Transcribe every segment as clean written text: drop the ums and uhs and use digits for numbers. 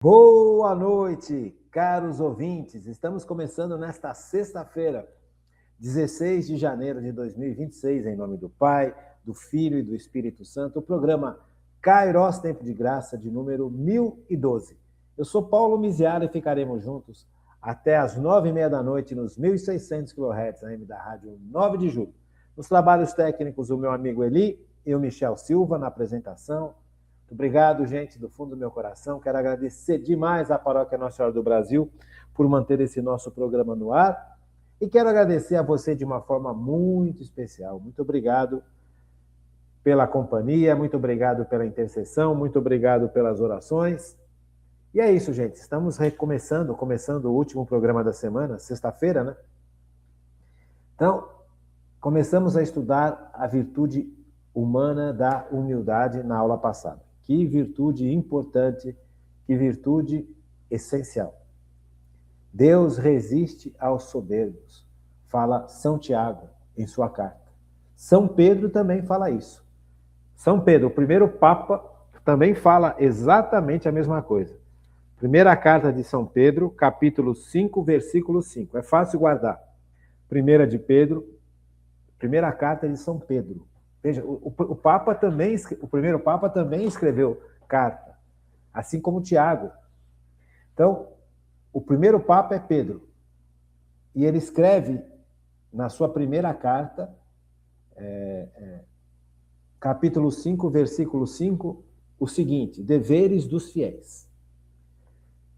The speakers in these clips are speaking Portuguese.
Boa noite, caros ouvintes. Estamos começando nesta sexta-feira, 16 de janeiro de 2026, em nome do Pai, do Filho e do Espírito Santo, o programa Kairos Tempo de Graça, de número 1012. Eu sou Paulo Miziara e ficaremos juntos até as 9h30 da noite nos 1.600 kHz AM da Rádio 9 de Julho. Nos trabalhos técnicos, o meu amigo Eli e o Michel Silva na apresentação. Muito obrigado, gente, do fundo do meu coração. Quero agradecer demais à Paróquia Nossa Senhora do Brasil por manter esse nosso programa no ar. E quero agradecer a você de uma forma muito especial. Muito obrigado pela companhia, muito obrigado pela intercessão, muito obrigado pelas orações. E é isso, gente. Estamos começando o último programa da semana, sexta-feira, né? Então, começamos a estudar a virtude humana da humildade na aula passada. Que virtude importante, que virtude essencial. Deus resiste aos soberbos, fala São Tiago em sua carta. São Pedro também fala isso. São Pedro, o primeiro Papa, também fala exatamente a mesma coisa. Primeira carta de São Pedro, capítulo 5, versículo 5. É fácil guardar. Primeira de Pedro, primeira carta de São Pedro. Veja, o primeiro Papa também escreveu carta, assim como Tiago. Então, o primeiro Papa é Pedro. E ele escreve, na sua primeira carta, capítulo 5, versículo 5, o seguinte: deveres dos fiéis.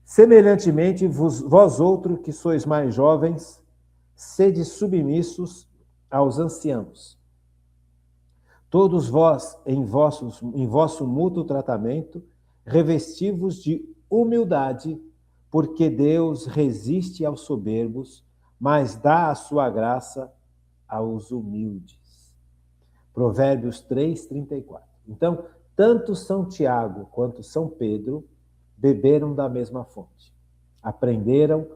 Semelhantemente, vós outros que sois mais jovens, sede submissos aos anciãos. Todos vós, em vosso mútuo tratamento, revesti-vos de humildade, porque Deus resiste aos soberbos, mas dá a sua graça aos humildes. Provérbios 3, 34. Então, tanto São Tiago quanto São Pedro beberam da mesma fonte. Aprenderam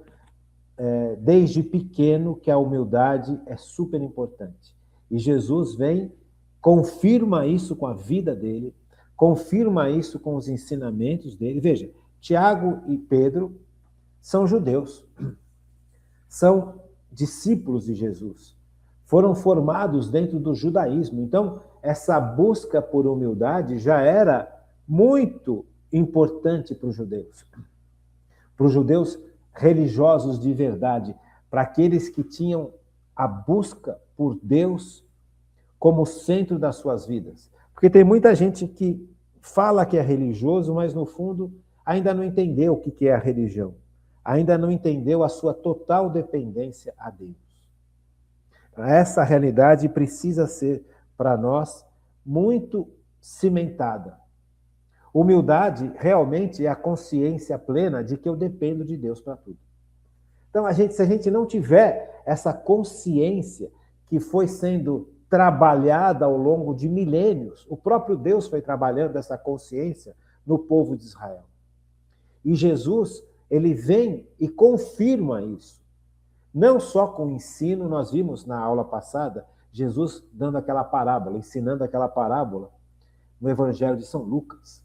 desde pequeno que a humildade é super importante. E Jesus vem, confirma isso com a vida dele, confirma isso com os ensinamentos dele. Veja, Tiago e Pedro são judeus, são discípulos de Jesus, foram formados dentro do judaísmo. Então, essa busca por humildade já era muito importante para os judeus religiosos de verdade, para aqueles que tinham a busca por Deus como centro das suas vidas. Porque tem muita gente que fala que é religioso, mas no fundo ainda não entendeu o que é a religião, ainda não entendeu a sua total dependência a Deus. Essa realidade precisa ser, para nós, muito cimentada. Humildade realmente é a consciência plena de que eu dependo de Deus para tudo. Então, se a gente não tiver essa consciência que foi sendo trabalhada ao longo de milênios, o próprio Deus foi trabalhando essa consciência no povo de Israel. E Jesus, ele vem e confirma isso. Não só com o ensino, nós vimos na aula passada, Jesus dando aquela parábola, ensinando aquela parábola no Evangelho de São Lucas.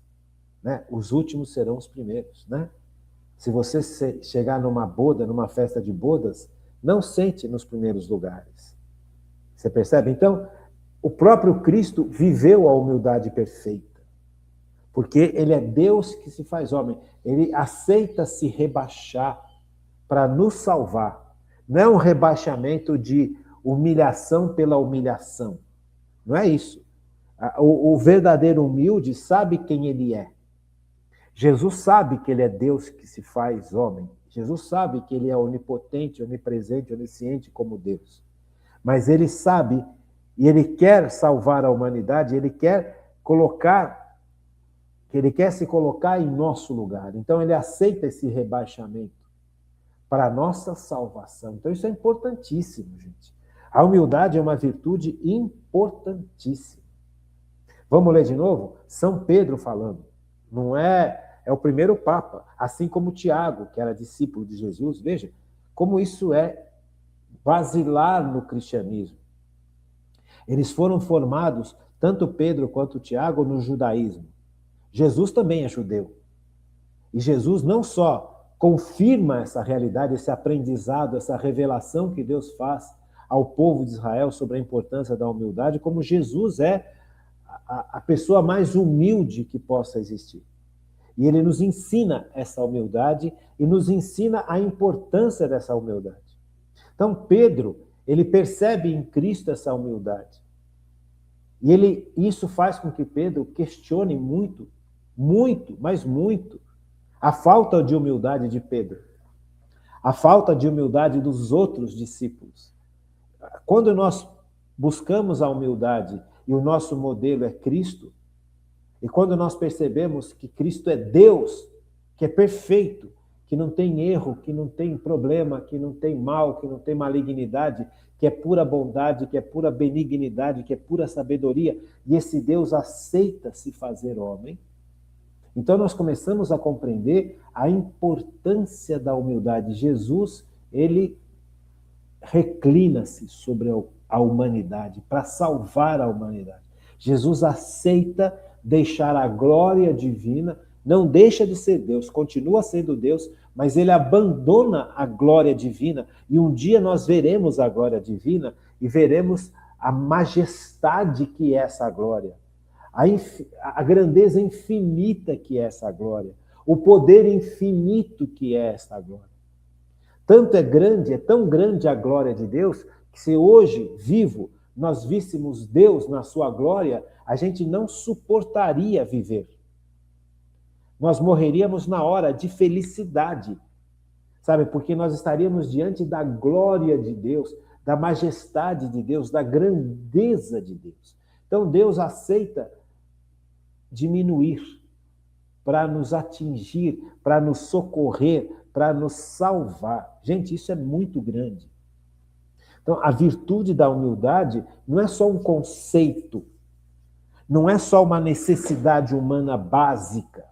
Né? Os últimos serão os primeiros, né? Se você chegar numa boda, numa festa de bodas, não sente nos primeiros lugares. Você percebe? Então, o próprio Cristo viveu a humildade perfeita, porque ele é Deus que se faz homem. Ele aceita se rebaixar para nos salvar. Não é um rebaixamento de humilhação pela humilhação. Não é isso. O verdadeiro humilde sabe quem ele é. Jesus sabe que ele é Deus que se faz homem. Jesus sabe que ele é onipotente, onipresente, onisciente como Deus. Mas ele sabe e ele quer salvar a humanidade, ele quer se colocar em nosso lugar. Então ele aceita esse rebaixamento para a nossa salvação. Então isso é importantíssimo, gente. A humildade é uma virtude importantíssima. Vamos ler de novo? São Pedro falando. Não é o primeiro Papa, assim como Tiago, que era discípulo de Jesus. Veja como isso é basilar no cristianismo. Eles foram formados, tanto Pedro quanto Tiago, no judaísmo. Jesus também é judeu. E Jesus não só confirma essa realidade, esse aprendizado, essa revelação que Deus faz ao povo de Israel sobre a importância da humildade, como Jesus é a pessoa mais humilde que possa existir. E ele nos ensina essa humildade e nos ensina a importância dessa humildade. Então, Pedro, ele percebe em Cristo essa humildade. E isso faz com que Pedro questione muito, mas muito, a falta de humildade de Pedro, a falta de humildade dos outros discípulos. Quando nós buscamos a humildade e o nosso modelo é Cristo, e quando nós percebemos que Cristo é Deus, que é perfeito, que não tem erro, que não tem problema, que não tem mal, que não tem malignidade, que é pura bondade, que é pura benignidade, que é pura sabedoria, e esse Deus aceita se fazer homem, então nós começamos a compreender a importância da humildade. Jesus, ele reclina-se sobre a humanidade, para salvar a humanidade. Jesus aceita deixar a glória divina, não deixa de ser Deus, continua sendo Deus, mas ele abandona a glória divina, e um dia nós veremos a glória divina e veremos a majestade que é essa glória, a grandeza infinita que é essa glória, o poder infinito que é essa glória. Tanto é tão grande a glória de Deus, que se hoje, vivo, nós víssemos Deus na sua glória, a gente não suportaria viver. Nós morreríamos na hora de felicidade, sabe? Porque nós estaríamos diante da glória de Deus, da majestade de Deus, da grandeza de Deus. Então Deus aceita diminuir para nos atingir, para nos socorrer, para nos salvar. Gente, isso é muito grande. Então, a virtude da humildade não é só um conceito, não é só uma necessidade humana básica,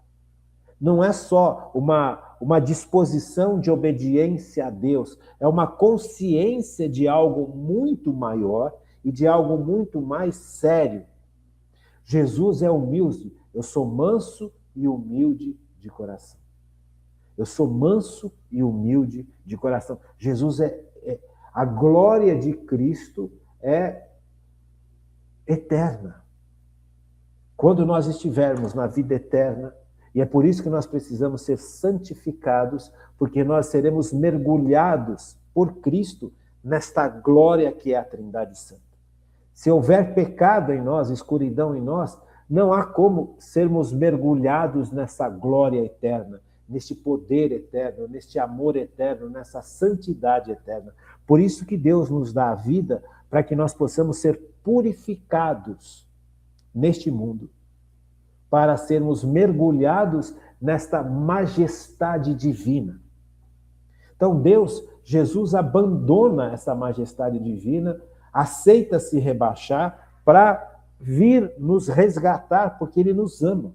não é só uma disposição de obediência a Deus, é uma consciência de algo muito maior e de algo muito mais sério. Jesus é humilde, eu sou manso e humilde de coração. Eu sou manso e humilde de coração. Jesus a glória de Cristo é eterna. Quando nós estivermos na vida eterna, e é por isso que nós precisamos ser santificados, porque nós seremos mergulhados por Cristo nesta glória que é a Trindade Santa. Se houver pecado em nós, escuridão em nós, não há como sermos mergulhados nessa glória eterna, neste poder eterno, neste amor eterno, nessa santidade eterna. Por isso que Deus nos dá a vida, para que nós possamos ser purificados neste mundo, para sermos mergulhados nesta majestade divina. Então Jesus abandona essa majestade divina, aceita se rebaixar para vir nos resgatar, porque ele nos ama.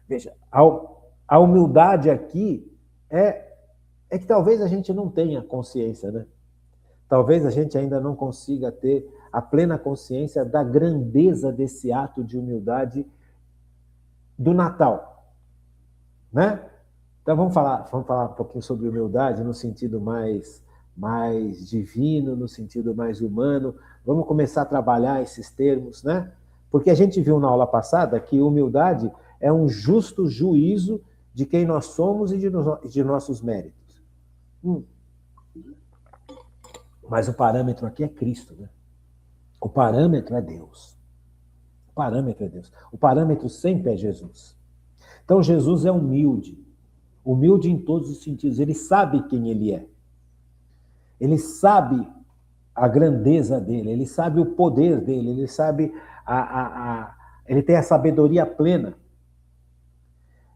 Veja, a humildade aqui é que talvez a gente não tenha consciência, né? Talvez a gente ainda não consiga ter a plena consciência da grandeza desse ato de humildade do Natal, né? Então vamos falar um pouquinho sobre humildade no sentido mais divino, no sentido mais humano. Vamos começar a trabalhar esses termos, né? Porque a gente viu na aula passada que humildade é um justo juízo de quem nós somos e de nossos méritos. Mas o parâmetro aqui é Cristo, né? O parâmetro é Deus. O parâmetro é Deus. O parâmetro sempre é Jesus. Então Jesus é humilde. Humilde em todos os sentidos. Ele sabe quem ele é. Ele sabe a grandeza dele. Ele sabe o poder dele. Ele sabe ele tem a sabedoria plena.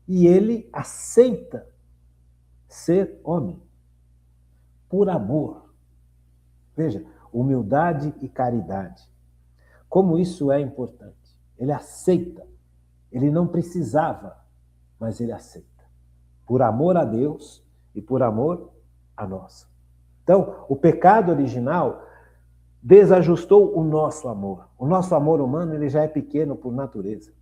E ele aceita ser homem por amor. Veja, humildade e caridade. Como isso é importante. Ele aceita. Ele não precisava, mas ele aceita. Por amor a Deus e por amor a nós. Então, o pecado original desajustou o nosso amor. O nosso amor humano ele já é pequeno por natureza.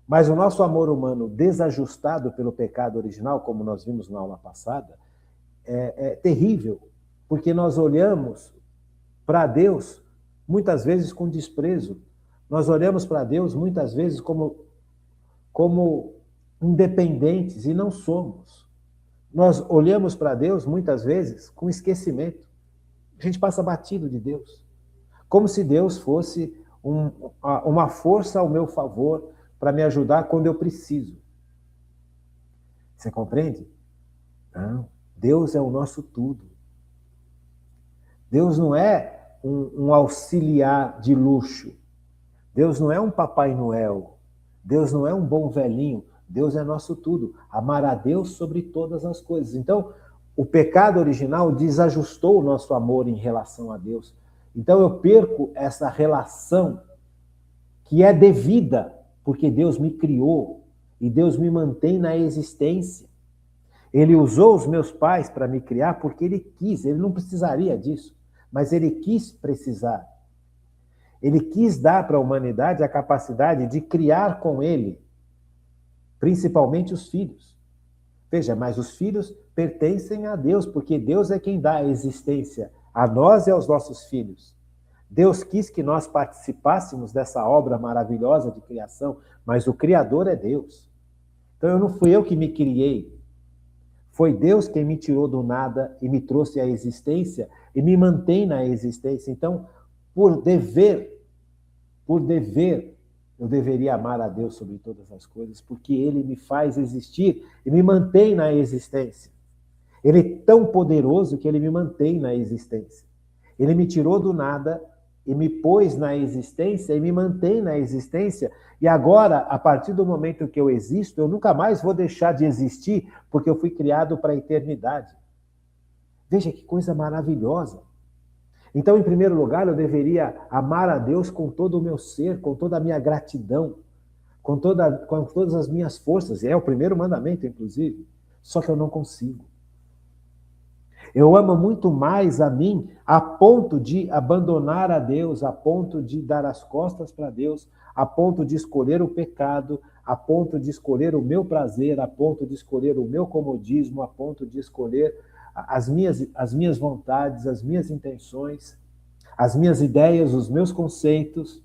Mas o nosso amor humano desajustado pelo pecado original, como nós vimos na aula passada, é terrível, porque nós olhamos para Deus muitas vezes com desprezo. Nós olhamos para Deus muitas vezes como independentes e não somos. Nós olhamos para Deus muitas vezes com esquecimento. A gente passa batido de Deus, como se Deus fosse uma força ao meu favor para me ajudar quando eu preciso. Você compreende? Não. Deus é o nosso tudo. Deus não é um auxiliar de luxo. Deus não é um Papai Noel. Deus não é um bom velhinho. Deus é nosso tudo. Amar a Deus sobre todas as coisas. Então, o pecado original desajustou o nosso amor em relação a Deus. Então, eu perco essa relação que é devida, porque Deus me criou e Deus me mantém na existência. Ele usou os meus pais para me criar porque ele quis, ele não precisaria disso, mas ele quis precisar. Ele quis dar para a humanidade a capacidade de criar com ele, principalmente os filhos. Veja, mas os filhos pertencem a Deus, porque Deus é quem dá a existência a nós e aos nossos filhos. Deus quis que nós participássemos dessa obra maravilhosa de criação, mas o Criador é Deus. Então não fui eu que me criei. Foi Deus quem me tirou do nada e me trouxe à existência e me mantém na existência. Então, por dever, eu deveria amar a Deus sobre todas as coisas, porque Ele me faz existir e me mantém na existência. Ele é tão poderoso que Ele me mantém na existência. Ele me tirou do nada e me pôs na existência e me mantém na existência. E agora, a partir do momento que eu existo, eu nunca mais vou deixar de existir, porque eu fui criado para a eternidade. Veja que coisa maravilhosa. Então, em primeiro lugar, eu deveria amar a Deus com todo o meu ser, com toda a minha gratidão, com todas as minhas forças. É o primeiro mandamento, inclusive. Só que eu não consigo. Eu amo muito mais a mim a ponto de abandonar a Deus, a ponto de dar as costas para Deus, a ponto de escolher o pecado, a ponto de escolher o meu prazer, a ponto de escolher o meu comodismo, a ponto de escolher as minhas vontades, as minhas intenções, as minhas ideias, os meus conceitos.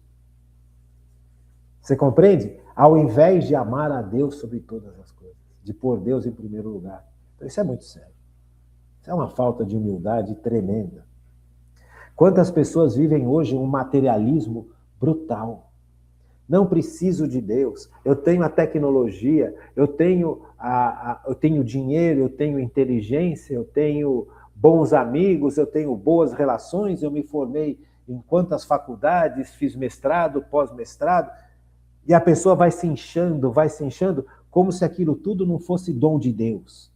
Você compreende? Ao invés de amar a Deus sobre todas as coisas, de pôr Deus em primeiro lugar. Então isso é muito sério. Isso é uma falta de humildade tremenda. Quantas pessoas vivem hoje um materialismo brutal? Não preciso de Deus. Eu tenho a tecnologia, eu tenho dinheiro, eu tenho inteligência, eu tenho bons amigos, eu tenho boas relações, eu me formei em quantas faculdades, fiz mestrado, pós-mestrado, e a pessoa vai se inchando, como se aquilo tudo não fosse dom de Deus.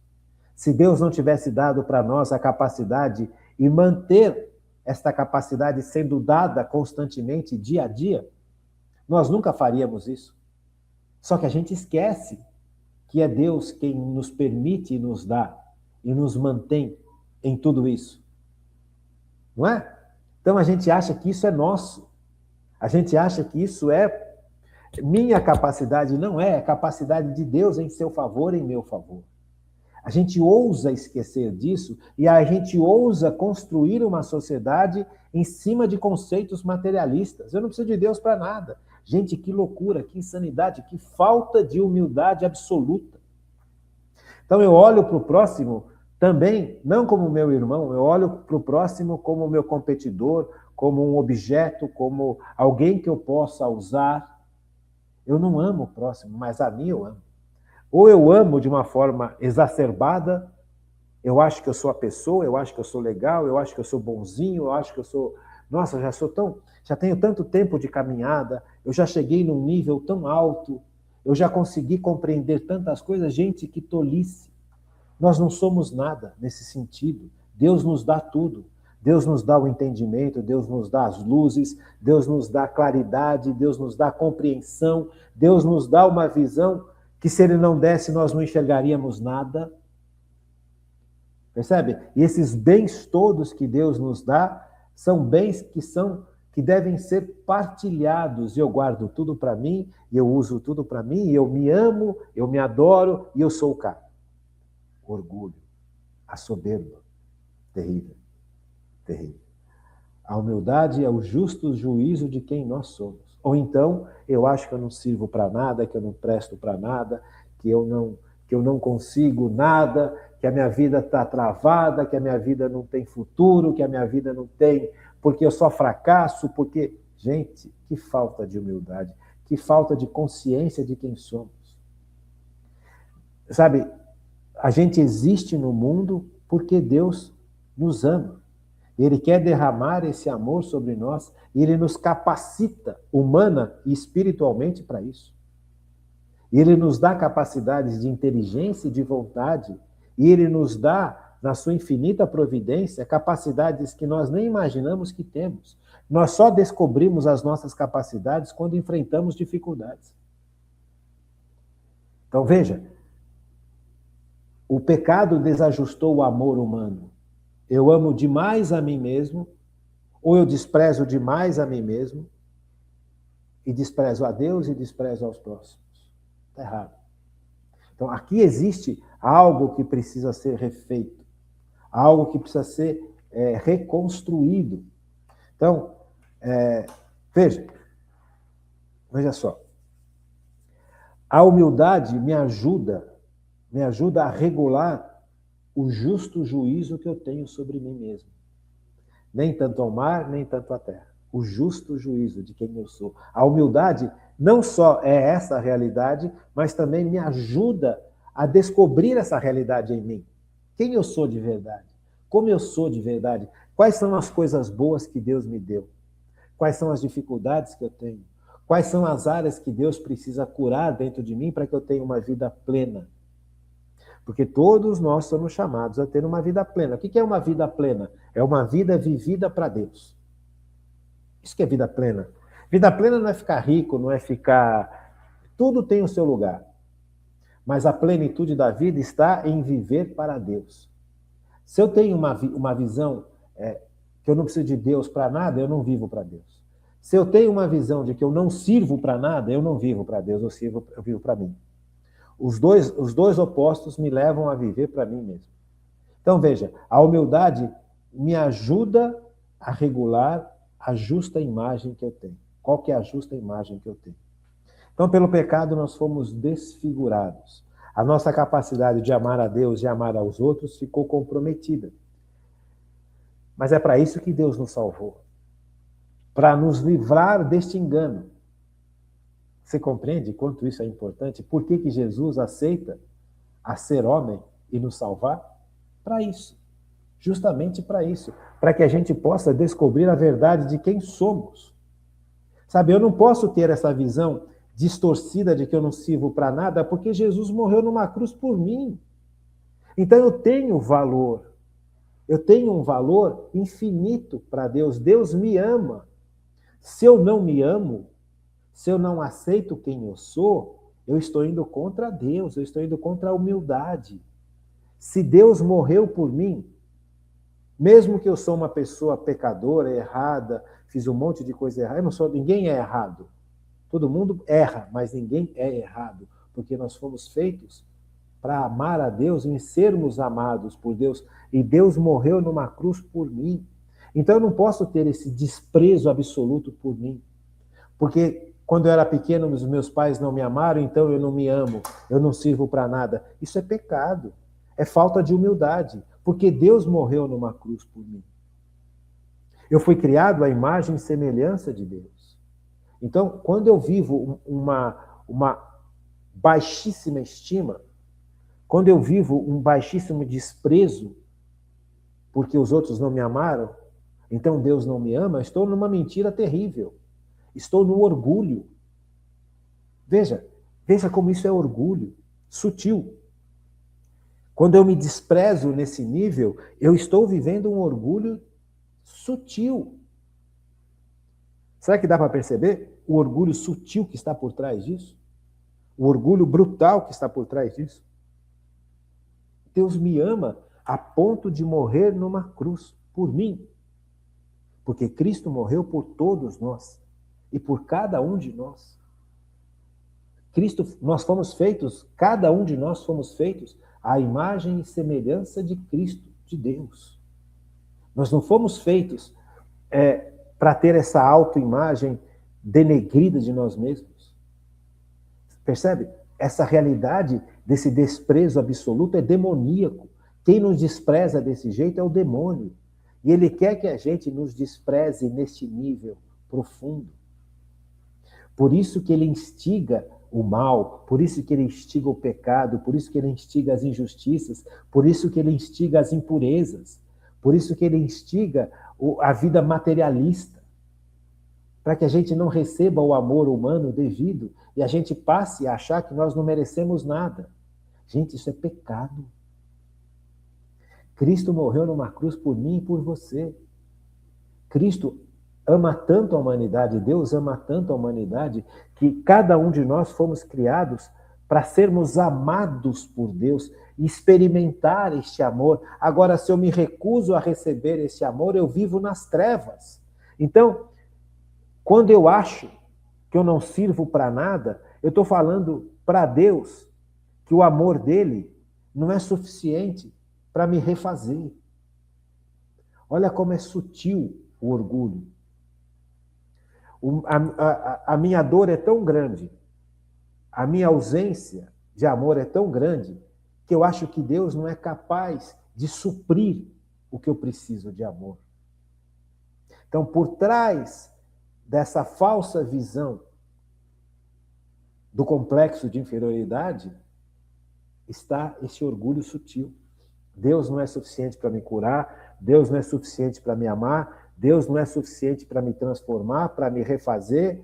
Se Deus não tivesse dado para nós a capacidade e manter esta capacidade sendo dada constantemente, dia a dia, nós nunca faríamos isso. Só que a gente esquece que é Deus quem nos permite e nos dá e nos mantém em tudo isso. Não é? Então a gente acha que isso é nosso. A gente acha que isso é minha capacidade. Não é, é a capacidade de Deus em seu favor e em meu favor. A gente ousa esquecer disso e a gente ousa construir uma sociedade em cima de conceitos materialistas. Eu não preciso de Deus para nada. Gente, que loucura, que insanidade, que falta de humildade absoluta. Então eu olho para o próximo também, não como meu irmão, eu olho para o próximo como meu competidor, como um objeto, como alguém que eu possa usar. Eu não amo o próximo, mas a mim eu amo. Ou eu amo de uma forma exacerbada, eu acho que eu sou a pessoa, eu acho que eu sou legal, eu acho que eu sou bonzinho, eu acho que eu sou... Nossa, já tenho tanto tempo de caminhada, eu já cheguei num nível tão alto, eu já consegui compreender tantas coisas. Gente, que tolice. Nós não somos nada nesse sentido. Deus nos dá tudo. Deus nos dá o entendimento, Deus nos dá as luzes, Deus nos dá claridade, Deus nos dá compreensão, Deus nos dá uma visão que se Ele não desse, nós não enxergaríamos nada. Percebe? E esses bens todos que Deus nos dá, são bens que que devem ser partilhados, e eu guardo tudo para mim, e eu uso tudo para mim, e eu me amo, eu me adoro, e eu sou o cara. Orgulho, a soberba, terrível, terrível. A humildade é o justo juízo de quem nós somos. Ou então, eu acho que eu não sirvo para nada, que eu não presto para nada, que eu não consigo nada, que a minha vida está travada, que a minha vida não tem futuro, que a minha vida não tem, porque eu só fracasso, porque... Gente, que falta de humildade, que falta de consciência de quem somos. Sabe, a gente existe no mundo porque Deus nos ama. Ele quer derramar esse amor sobre nós e ele nos capacita, humana e espiritualmente, para isso. E ele nos dá capacidades de inteligência e de vontade, e ele nos dá, na sua infinita providência, capacidades que nós nem imaginamos que temos. Nós só descobrimos as nossas capacidades quando enfrentamos dificuldades. Então, veja, o pecado desajustou o amor humano. Eu amo demais a mim mesmo, ou eu desprezo demais a mim mesmo, e desprezo a Deus e desprezo aos próximos. Está errado. Então, aqui existe algo que precisa ser refeito, algo que precisa ser reconstruído. Então, veja só. A humildade me ajuda a regular o justo juízo que eu tenho sobre mim mesmo. Nem tanto ao mar, nem tanto à terra. O justo juízo de quem eu sou. A humildade não só é essa realidade, mas também me ajuda a descobrir essa realidade em mim. Quem eu sou de verdade? Como eu sou de verdade? Quais são as coisas boas que Deus me deu? Quais são as dificuldades que eu tenho? Quais são as áreas que Deus precisa curar dentro de mim para que eu tenha uma vida plena? Porque todos nós somos chamados a ter uma vida plena. O que é uma vida plena? É uma vida vivida para Deus. Isso que é vida plena. Vida plena não é ficar rico, não é ficar... Tudo tem o seu lugar. Mas a plenitude da vida está em viver para Deus. Se eu tenho uma visão que eu não preciso de Deus para nada, eu não vivo para Deus. Se eu tenho uma visão de que eu não sirvo para nada, eu não vivo para Deus, eu vivo para mim. Os dois opostos me levam a viver para mim mesmo. Então, veja, a humildade me ajuda a regular a justa imagem que eu tenho. Qual que é a justa imagem que eu tenho? Então, pelo pecado, nós fomos desfigurados. A nossa capacidade de amar a Deus e amar aos outros ficou comprometida. Mas é para isso que Deus nos salvou. Para nos livrar deste engano. Você compreende quanto isso é importante? Por que Jesus aceita a ser homem e nos salvar? Para isso. Justamente para isso. Para que a gente possa descobrir a verdade de quem somos. Sabe, eu não posso ter essa visão distorcida de que eu não sirvo para nada, porque Jesus morreu numa cruz por mim. Então eu tenho valor. Eu tenho um valor infinito para Deus. Deus me ama. Se eu não me amo, se eu não aceito quem eu sou, eu estou indo contra Deus, eu estou indo contra a humildade. Se Deus morreu por mim, mesmo que eu sou uma pessoa pecadora, errada, fiz um monte de coisa errada, ninguém é errado. Todo mundo erra, mas ninguém é errado, porque nós fomos feitos para amar a Deus e sermos amados por Deus, e Deus morreu numa cruz por mim. Então eu não posso ter esse desprezo absoluto por mim, porque quando eu era pequeno, os meus pais não me amaram, então eu não me amo, eu não sirvo para nada. Isso é pecado, é falta de humildade, porque Deus morreu numa cruz por mim. Eu fui criado à imagem e semelhança de Deus. Então, quando eu vivo uma baixíssima estima, quando eu vivo um baixíssimo desprezo, porque os outros não me amaram, então Deus não me ama, eu estou numa mentira terrível. Estou no orgulho. Veja como isso é orgulho, sutil. Quando eu me desprezo nesse nível, eu estou vivendo um orgulho sutil. Será que dá para perceber o orgulho sutil que está por trás disso? O orgulho brutal que está por trás disso? Deus me ama a ponto de morrer numa cruz por mim. Porque Cristo morreu por todos nós e por cada um de nós. Nós fomos feitos, cada um de nós fomos feitos à imagem e semelhança de Cristo, de Deus. Nós não fomos feitos para ter essa autoimagem denegrida de nós mesmos. Percebe? Essa realidade desse desprezo absoluto é demoníaco. Quem nos despreza desse jeito é o demônio. E ele quer que a gente nos despreze neste nível profundo. Por isso que ele instiga o mal, por isso que ele instiga o pecado, por isso que ele instiga as injustiças, por isso que ele instiga as impurezas, por isso que ele instiga a vida materialista, para que a gente não receba o amor humano devido e a gente passe a achar que nós não merecemos nada. Gente, isso é pecado. Cristo morreu numa cruz por mim e por você. Cristo ama tanto a humanidade, Deus ama tanto a humanidade, que cada um de nós fomos criados para sermos amados por Deus e experimentar este amor. Agora, se eu me recuso a receber este amor, eu vivo nas trevas. Então, quando eu acho que eu não sirvo para nada, eu estou falando para Deus que o amor dele não é suficiente para me refazer. Olha como é sutil o orgulho. A minha dor é tão grande, a minha ausência de amor é tão grande, que eu acho que Deus não é capaz de suprir o que eu preciso de amor. Então, por trás dessa falsa visão do complexo de inferioridade, está esse orgulho sutil. Deus não é suficiente para me curar, Deus não é suficiente para me amar, Deus não é suficiente para me transformar, para me refazer,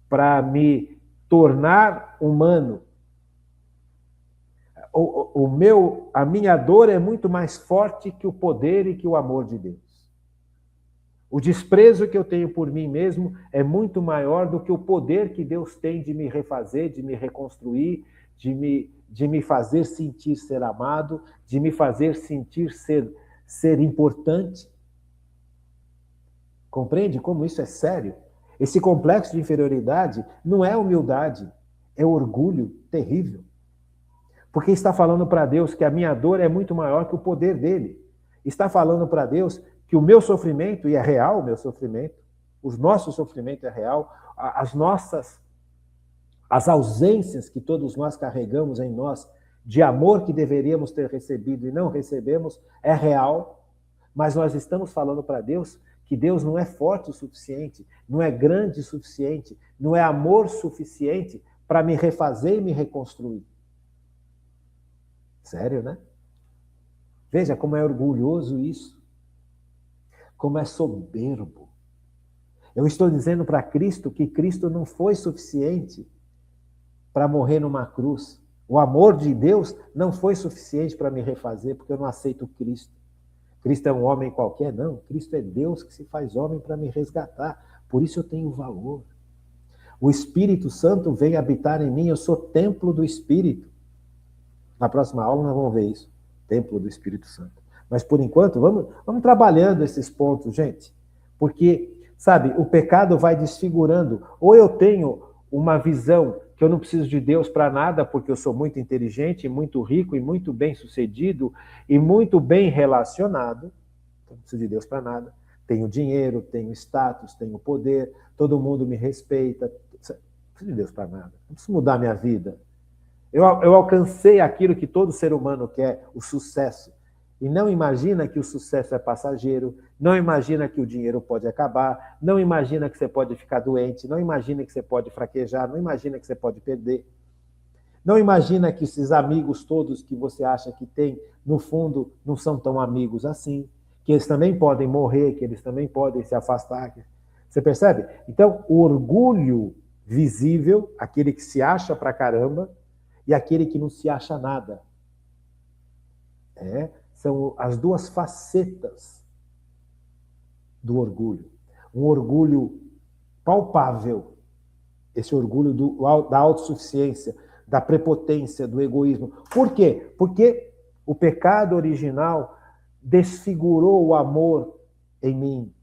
para me tornar humano. A minha dor é muito mais forte que o poder e que o amor de Deus. O desprezo que eu tenho por mim mesmo é muito maior do que o poder que Deus tem de me refazer, de me reconstruir, de me fazer sentir ser amado, de me fazer sentir ser importante. Compreende como isso é sério? Esse complexo de inferioridade não é humildade, é orgulho terrível. Porque está falando para Deus que a minha dor é muito maior que o poder dele. Está falando para Deus que o meu sofrimento, e é real o meu sofrimento, o nosso sofrimento é real, as ausências que todos nós carregamos em nós, de amor que deveríamos ter recebido e não recebemos, é real, mas nós estamos falando para Deus que Deus não é forte o suficiente, não é grande o suficiente, não é amor suficiente para me refazer e me reconstruir. Sério, né? Veja como é orgulhoso isso, como é soberbo. Eu estou dizendo para Cristo que Cristo não foi suficiente para morrer numa cruz. O amor de Deus não foi suficiente para me refazer, porque eu não aceito Cristo. Cristo é um homem qualquer? Não. Cristo é Deus que se faz homem para me resgatar. Por isso eu tenho valor. O Espírito Santo vem habitar em mim, eu sou templo do Espírito. Na próxima aula nós vamos ver isso. Templo do Espírito Santo. Mas por enquanto, vamos trabalhando esses pontos, gente. Porque, sabe, o pecado vai desfigurando. Ou eu tenho uma visão que eu não preciso de Deus para nada, porque eu sou muito inteligente, muito rico e muito bem sucedido e muito bem relacionado. Então, não preciso de Deus para nada. Tenho dinheiro, tenho status, tenho poder, todo mundo me respeita. Não preciso de Deus para nada. Não preciso mudar minha vida. Eu alcancei aquilo que todo ser humano quer, o sucesso. E não imagina que o sucesso é passageiro, não imagina que o dinheiro pode acabar, não imagina que você pode ficar doente, não imagina que você pode fraquejar, não imagina que você pode perder. Não imagina que esses amigos todos que você acha que tem, no fundo, não são tão amigos assim, que eles também podem morrer, que eles também podem se afastar. Você percebe? Então, o orgulho visível, aquele que se acha pra caramba, e aquele que não se acha nada. São as duas facetas do orgulho. Um orgulho palpável, esse orgulho da autossuficiência, da prepotência, do egoísmo. Por quê? Porque o pecado original desfigurou o amor em mim.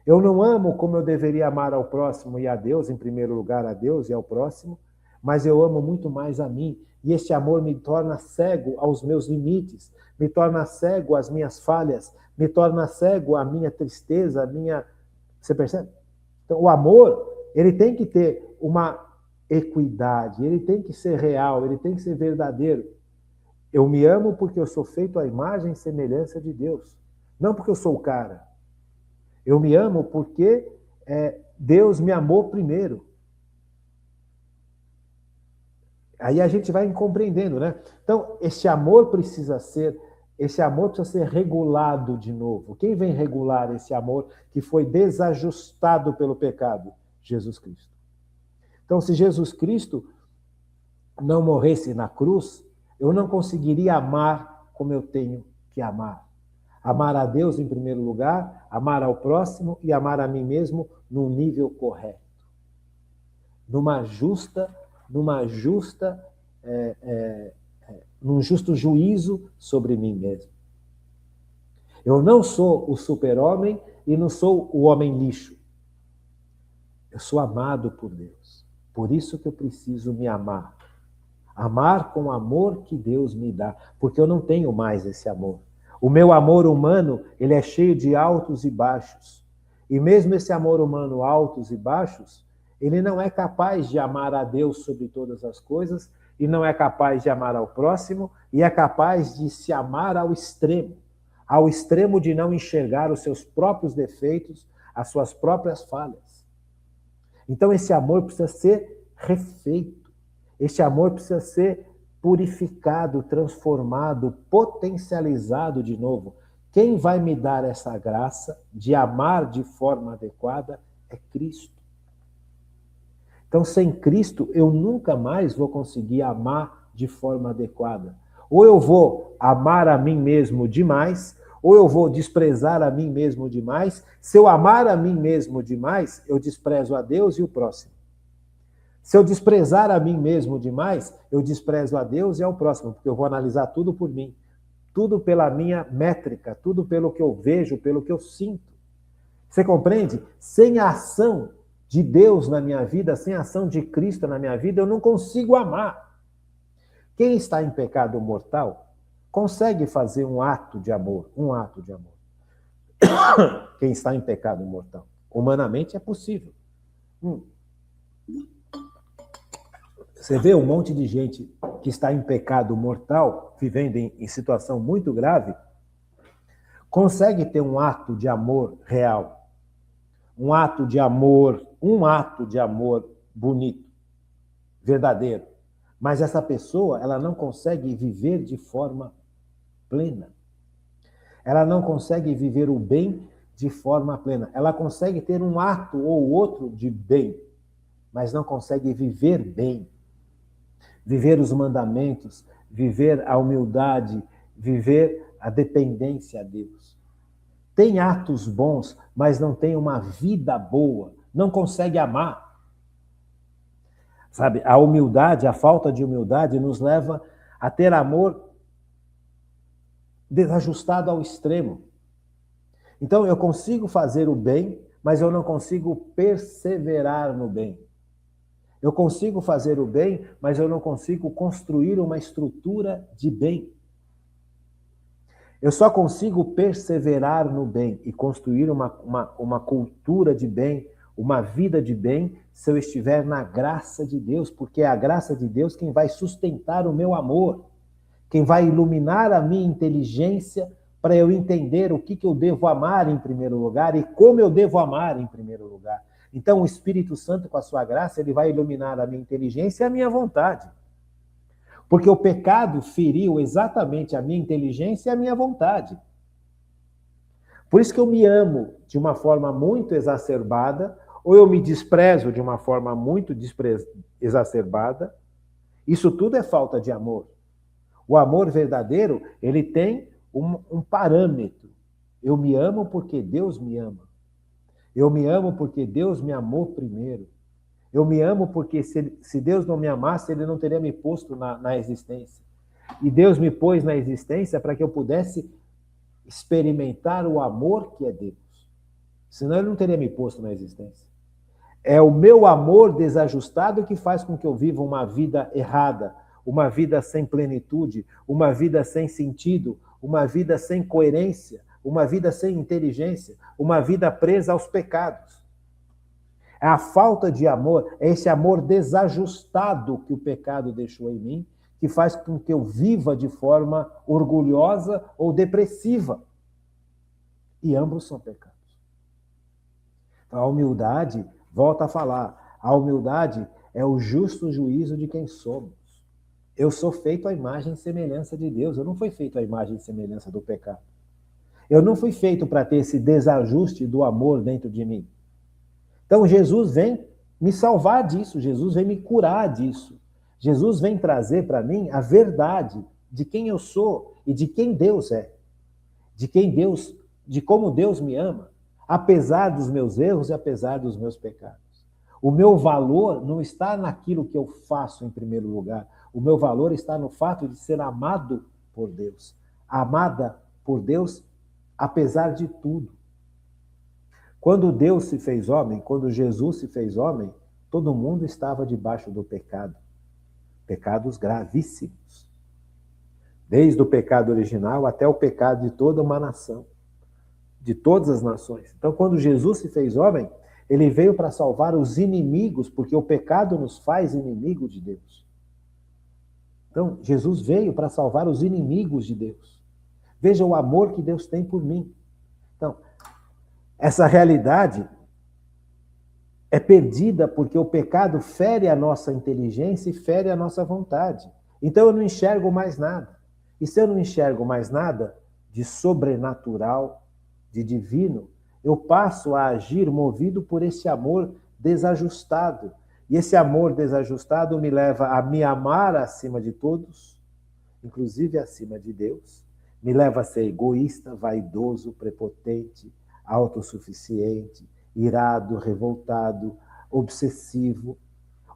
Eu não amo como eu deveria amar ao próximo e a Deus, em primeiro lugar a Deus e ao próximo, mas eu amo muito mais a mim. E este amor me torna cego aos meus limites, me torna cego às minhas falhas, me torna cego à minha tristeza, à minha... Você percebe? Então, o amor, ele tem que ter uma equidade, ele tem que ser real, ele tem que ser verdadeiro. Eu me amo porque eu sou feito à imagem e semelhança de Deus, não porque eu sou o cara. Eu me amo porque Deus me amou primeiro. Aí a gente vai compreendendo, né? Então, esse amor precisa ser regulado de novo. Quem vem regular esse amor que foi desajustado pelo pecado? Jesus Cristo. Então, se Jesus Cristo não morresse na cruz, eu não conseguiria amar como eu tenho que amar. Amar a Deus em primeiro lugar, amar ao próximo e amar a mim mesmo num nível correto. Num justo juízo sobre mim mesmo. Eu não sou o super-homem e não sou o homem lixo. Eu sou amado por Deus. Por isso que eu preciso me amar. Amar com o amor que Deus me dá, porque eu não tenho mais esse amor. O meu amor humano, ele é cheio de altos e baixos. E mesmo esse amor humano, altos e baixos, ele não é capaz de amar a Deus sobre todas as coisas, e não é capaz de amar ao próximo, e é capaz de se amar ao extremo de não enxergar os seus próprios defeitos, as suas próprias falhas. Então esse amor precisa ser refeito, esse amor precisa ser purificado, transformado, potencializado de novo. Quem vai me dar essa graça de amar de forma adequada é Cristo. Então, sem Cristo, eu nunca mais vou conseguir amar de forma adequada. Ou eu vou amar a mim mesmo demais, ou eu vou desprezar a mim mesmo demais. Se eu amar a mim mesmo demais, eu desprezo a Deus e o próximo. Se eu desprezar a mim mesmo demais, eu desprezo a Deus e ao próximo, porque eu vou analisar tudo por mim. Tudo pela minha métrica, tudo pelo que eu vejo, pelo que eu sinto. Você compreende? Sem a ação de Deus na minha vida, sem a ação de Cristo na minha vida, eu não consigo amar. Quem está em pecado mortal consegue fazer um ato de amor, Quem está em pecado mortal. Humanamente é possível. Você vê um monte de gente que está em pecado mortal, vivendo em situação muito grave, consegue ter um ato de amor real. Um ato de amor bonito, verdadeiro. Mas essa pessoa, ela não consegue viver de forma plena. Ela não consegue viver o bem de forma plena. Ela consegue ter um ato ou outro de bem, mas não consegue viver bem. Viver os mandamentos, viver a humildade, viver a dependência a Deus. Tem atos bons, mas não tem uma vida boa, não consegue amar. Sabe, a humildade, a falta de humildade nos leva a ter amor desajustado ao extremo. Então eu consigo fazer o bem, mas eu não consigo perseverar no bem. Eu consigo fazer o bem, mas eu não consigo construir uma estrutura de bem. Eu só consigo perseverar no bem e construir uma cultura de bem, uma vida de bem, se eu estiver na graça de Deus, porque é a graça de Deus quem vai sustentar o meu amor, quem vai iluminar a minha inteligência para eu entender o que eu devo amar em primeiro lugar e como eu devo amar em primeiro lugar. Então, o Espírito Santo, com a sua graça, ele vai iluminar a minha inteligência e a minha vontade. Porque o pecado feriu exatamente a minha inteligência e a minha vontade. Por isso que eu me amo de uma forma muito exacerbada, ou eu me desprezo de uma forma muito exacerbada. Isso tudo é falta de amor. O amor verdadeiro, ele tem um parâmetro. Eu me amo porque Deus me ama. Eu me amo porque Deus me amou primeiro. Eu me amo porque se Deus não me amasse, Ele não teria me posto na existência. E Deus me pôs na existência para que eu pudesse experimentar o amor que é Deus. Senão ele não teria me posto na existência. É o meu amor desajustado que faz com que eu viva uma vida errada, uma vida sem plenitude, uma vida sem sentido, uma vida sem coerência, uma vida sem inteligência, uma vida presa aos pecados. É a falta de amor, é esse amor desajustado que o pecado deixou em mim, que faz com que eu viva de forma orgulhosa ou depressiva. E ambos são pecados. A humildade, volta a falar, a humildade é o justo juízo de quem somos. Eu sou feito à imagem e semelhança de Deus, eu não fui feito à imagem e semelhança do pecado. Eu não fui feito para ter esse desajuste do amor dentro de mim. Então Jesus vem me salvar disso, Jesus vem me curar disso. Jesus vem trazer para mim a verdade de quem eu sou e de quem Deus é. De como Deus me ama, apesar dos meus erros e apesar dos meus pecados. O meu valor não está naquilo que eu faço em primeiro lugar. O meu valor está no fato de ser amado por Deus. Amada por Deus, apesar de tudo. Quando Deus se fez homem, quando Jesus se fez homem, todo mundo estava debaixo do pecado. Pecados gravíssimos. Desde o pecado original até o pecado de toda uma nação. De todas as nações. Então, quando Jesus se fez homem, ele veio para salvar os inimigos, porque o pecado nos faz inimigo de Deus. Então, Jesus veio para salvar os inimigos de Deus. Veja o amor que Deus tem por mim. Então, essa realidade é perdida porque o pecado fere a nossa inteligência e fere a nossa vontade. Então, eu não enxergo mais nada. E se eu não enxergo mais nada de sobrenatural, de divino, eu passo a agir movido por esse amor desajustado. E esse amor desajustado me leva a me amar acima de todos, inclusive acima de Deus. Me leva a ser egoísta, vaidoso, prepotente, autossuficiente, irado, revoltado, obsessivo.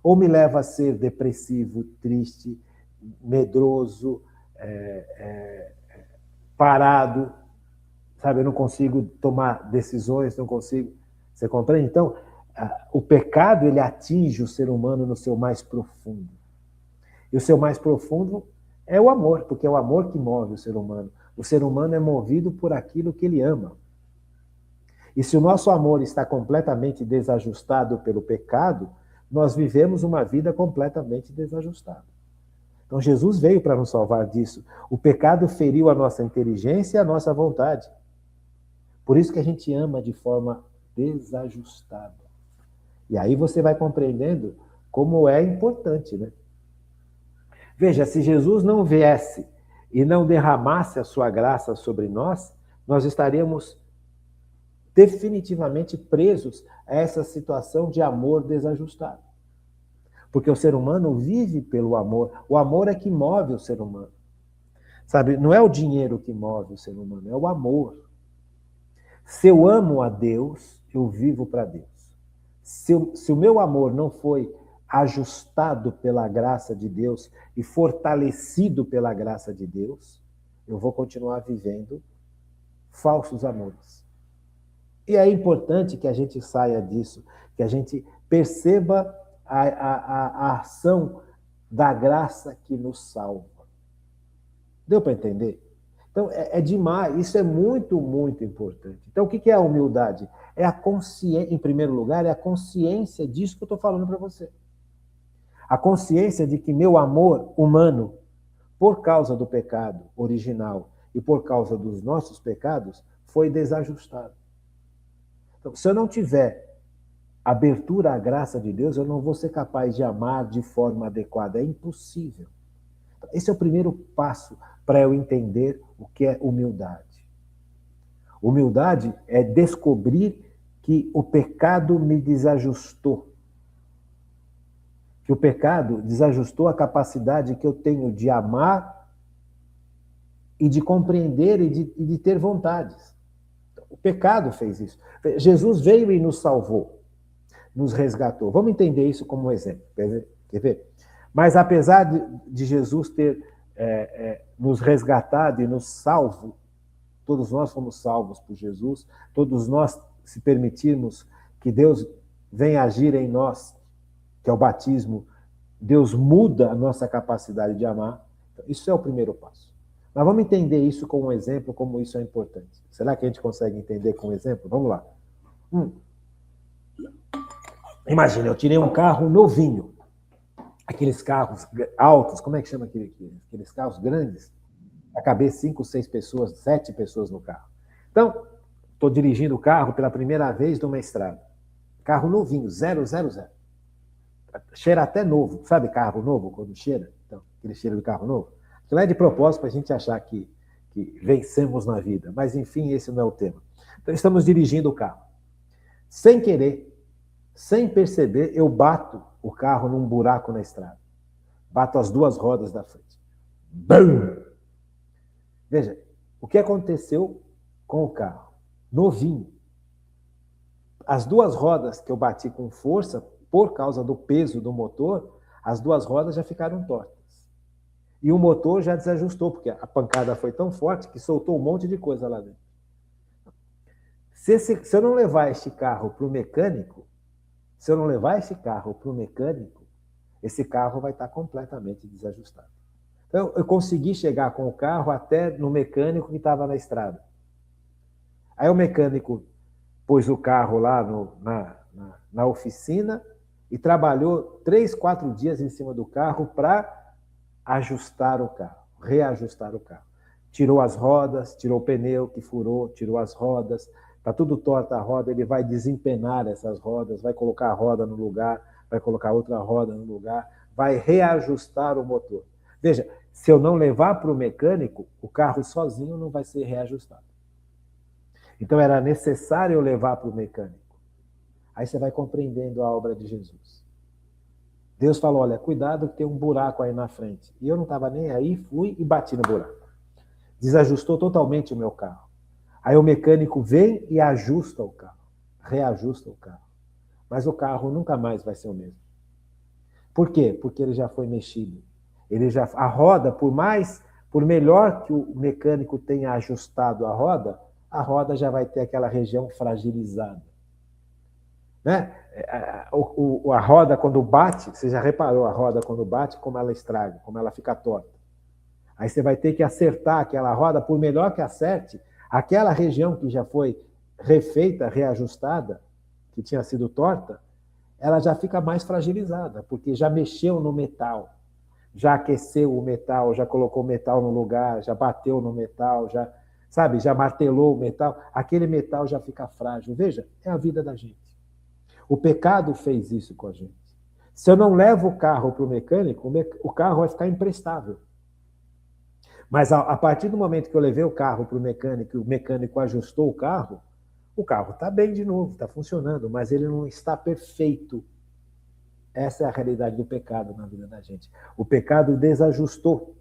Ou me leva a ser depressivo, triste, medroso, parado. Sabe, eu não consigo tomar decisões, não consigo... Você compreende? Então, o pecado, ele atinge o ser humano no seu mais profundo. E o seu mais profundo é o amor, porque é o amor que move o ser humano. O ser humano é movido por aquilo que ele ama. E se o nosso amor está completamente desajustado pelo pecado, nós vivemos uma vida completamente desajustada. Então, Jesus veio para nos salvar disso. O pecado feriu a nossa inteligência e a nossa vontade. Por isso que a gente ama de forma desajustada. E aí você vai compreendendo como é importante, né? Veja, se Jesus não viesse e não derramasse a sua graça sobre nós, nós estaríamos definitivamente presos a essa situação de amor desajustado. Porque o ser humano vive pelo amor. O amor é que move o ser humano. Sabe, não é o dinheiro que move o ser humano, é o amor. Se eu amo a Deus, eu vivo para Deus. Se o meu amor não foi ajustado pela graça de Deus e fortalecido pela graça de Deus, eu vou continuar vivendo falsos amores. E é importante que a gente saia disso, que a gente perceba a ação da graça que nos salva. Deu para entender? Então, é demais, isso é muito, muito importante. Então, o que é a humildade? É a consciência, em primeiro lugar, é a consciência disso que eu estou falando para você. A consciência de que meu amor humano, por causa do pecado original e por causa dos nossos pecados, foi desajustado. Então, se eu não tiver abertura à graça de Deus, eu não vou ser capaz de amar de forma adequada. É impossível. Então, esse é o primeiro passo para eu entender o que é humildade. Humildade é descobrir que o pecado me desajustou. Que o pecado desajustou a capacidade que eu tenho de amar e de compreender e de ter vontades. O pecado fez isso. Jesus veio e nos salvou, nos resgatou. Vamos entender isso como um exemplo. Quer ver? Mas apesar de Jesus ter nos resgatado e nos salvo, todos nós fomos salvos por Jesus, todos nós se permitirmos que Deus venha agir em nós, que é o batismo, Deus muda a nossa capacidade de amar. Então, isso é o primeiro passo. Mas vamos entender isso com um exemplo, como isso é importante. Será que a gente consegue entender com um exemplo? Vamos lá. Imagina, eu tirei um carro novinho. Aqueles carros altos, como é que chama aqueles carros grandes? Vai caber 5, 6 pessoas, 7 pessoas no carro. Então, estou dirigindo o carro pela primeira vez numa estrada. Carro novinho, 000. Cheira até novo. Sabe carro novo, quando cheira? Então, aquele cheiro de carro novo. Aquilo é de propósito para a gente achar que vencemos na vida. Mas, enfim, esse não é o tema. Então, estamos dirigindo o carro. Sem querer, sem perceber, eu bato o carro num buraco na estrada. Bato as duas rodas da frente. Bum! Veja, o que aconteceu com o carro? Novinho. As duas rodas que eu bati com força, por causa do peso do motor, as duas rodas já ficaram tortas. E o motor já desajustou, porque a pancada foi tão forte que soltou um monte de coisa lá dentro. Se eu não levar este carro para o mecânico, esse carro vai estar completamente desajustado. Então, eu consegui chegar com o carro até no mecânico que estava na estrada. Aí o mecânico pôs o carro lá na oficina e trabalhou 3, 4 dias em cima do carro para ajustar o carro, reajustar o carro. Tirou as rodas, tirou o pneu que furou, tirou as rodas, está tudo torta a roda, ele vai desempenar essas rodas, vai colocar a roda no lugar, vai colocar outra roda no lugar, vai reajustar o motor. Veja, se eu não levar para o mecânico, o carro sozinho não vai ser reajustado. Então era necessário eu levar para o mecânico. Aí você vai compreendendo a obra de Jesus. Deus falou, olha, cuidado que tem um buraco aí na frente. E eu não estava nem aí, fui e bati no buraco. Desajustou totalmente o meu carro. Aí o mecânico vem e ajusta o carro, reajusta o carro. Mas o carro nunca mais vai ser o mesmo. Por quê? Porque ele já foi mexido. A roda, por melhor que o mecânico tenha ajustado a roda já vai ter aquela região fragilizada. Né? A roda, quando bate, você já reparou a roda quando bate, como ela estraga, como ela fica torta. Aí você vai ter que acertar aquela roda, por melhor que acerte, aquela região que já foi refeita, reajustada, que tinha sido torta, ela já fica mais fragilizada, porque já mexeu no metal, já aqueceu o metal, já colocou o metal no lugar, já bateu no metal, já martelou o metal, aquele metal já fica frágil. Veja, é a vida da gente. O pecado fez isso com a gente. Se eu não levo o carro para o mecânico, o carro vai ficar imprestável. Mas a partir do momento que eu levei o carro para o mecânico ajustou o carro está bem de novo, está funcionando, mas ele não está perfeito. Essa é a realidade do pecado na vida da gente. O pecado desajustou.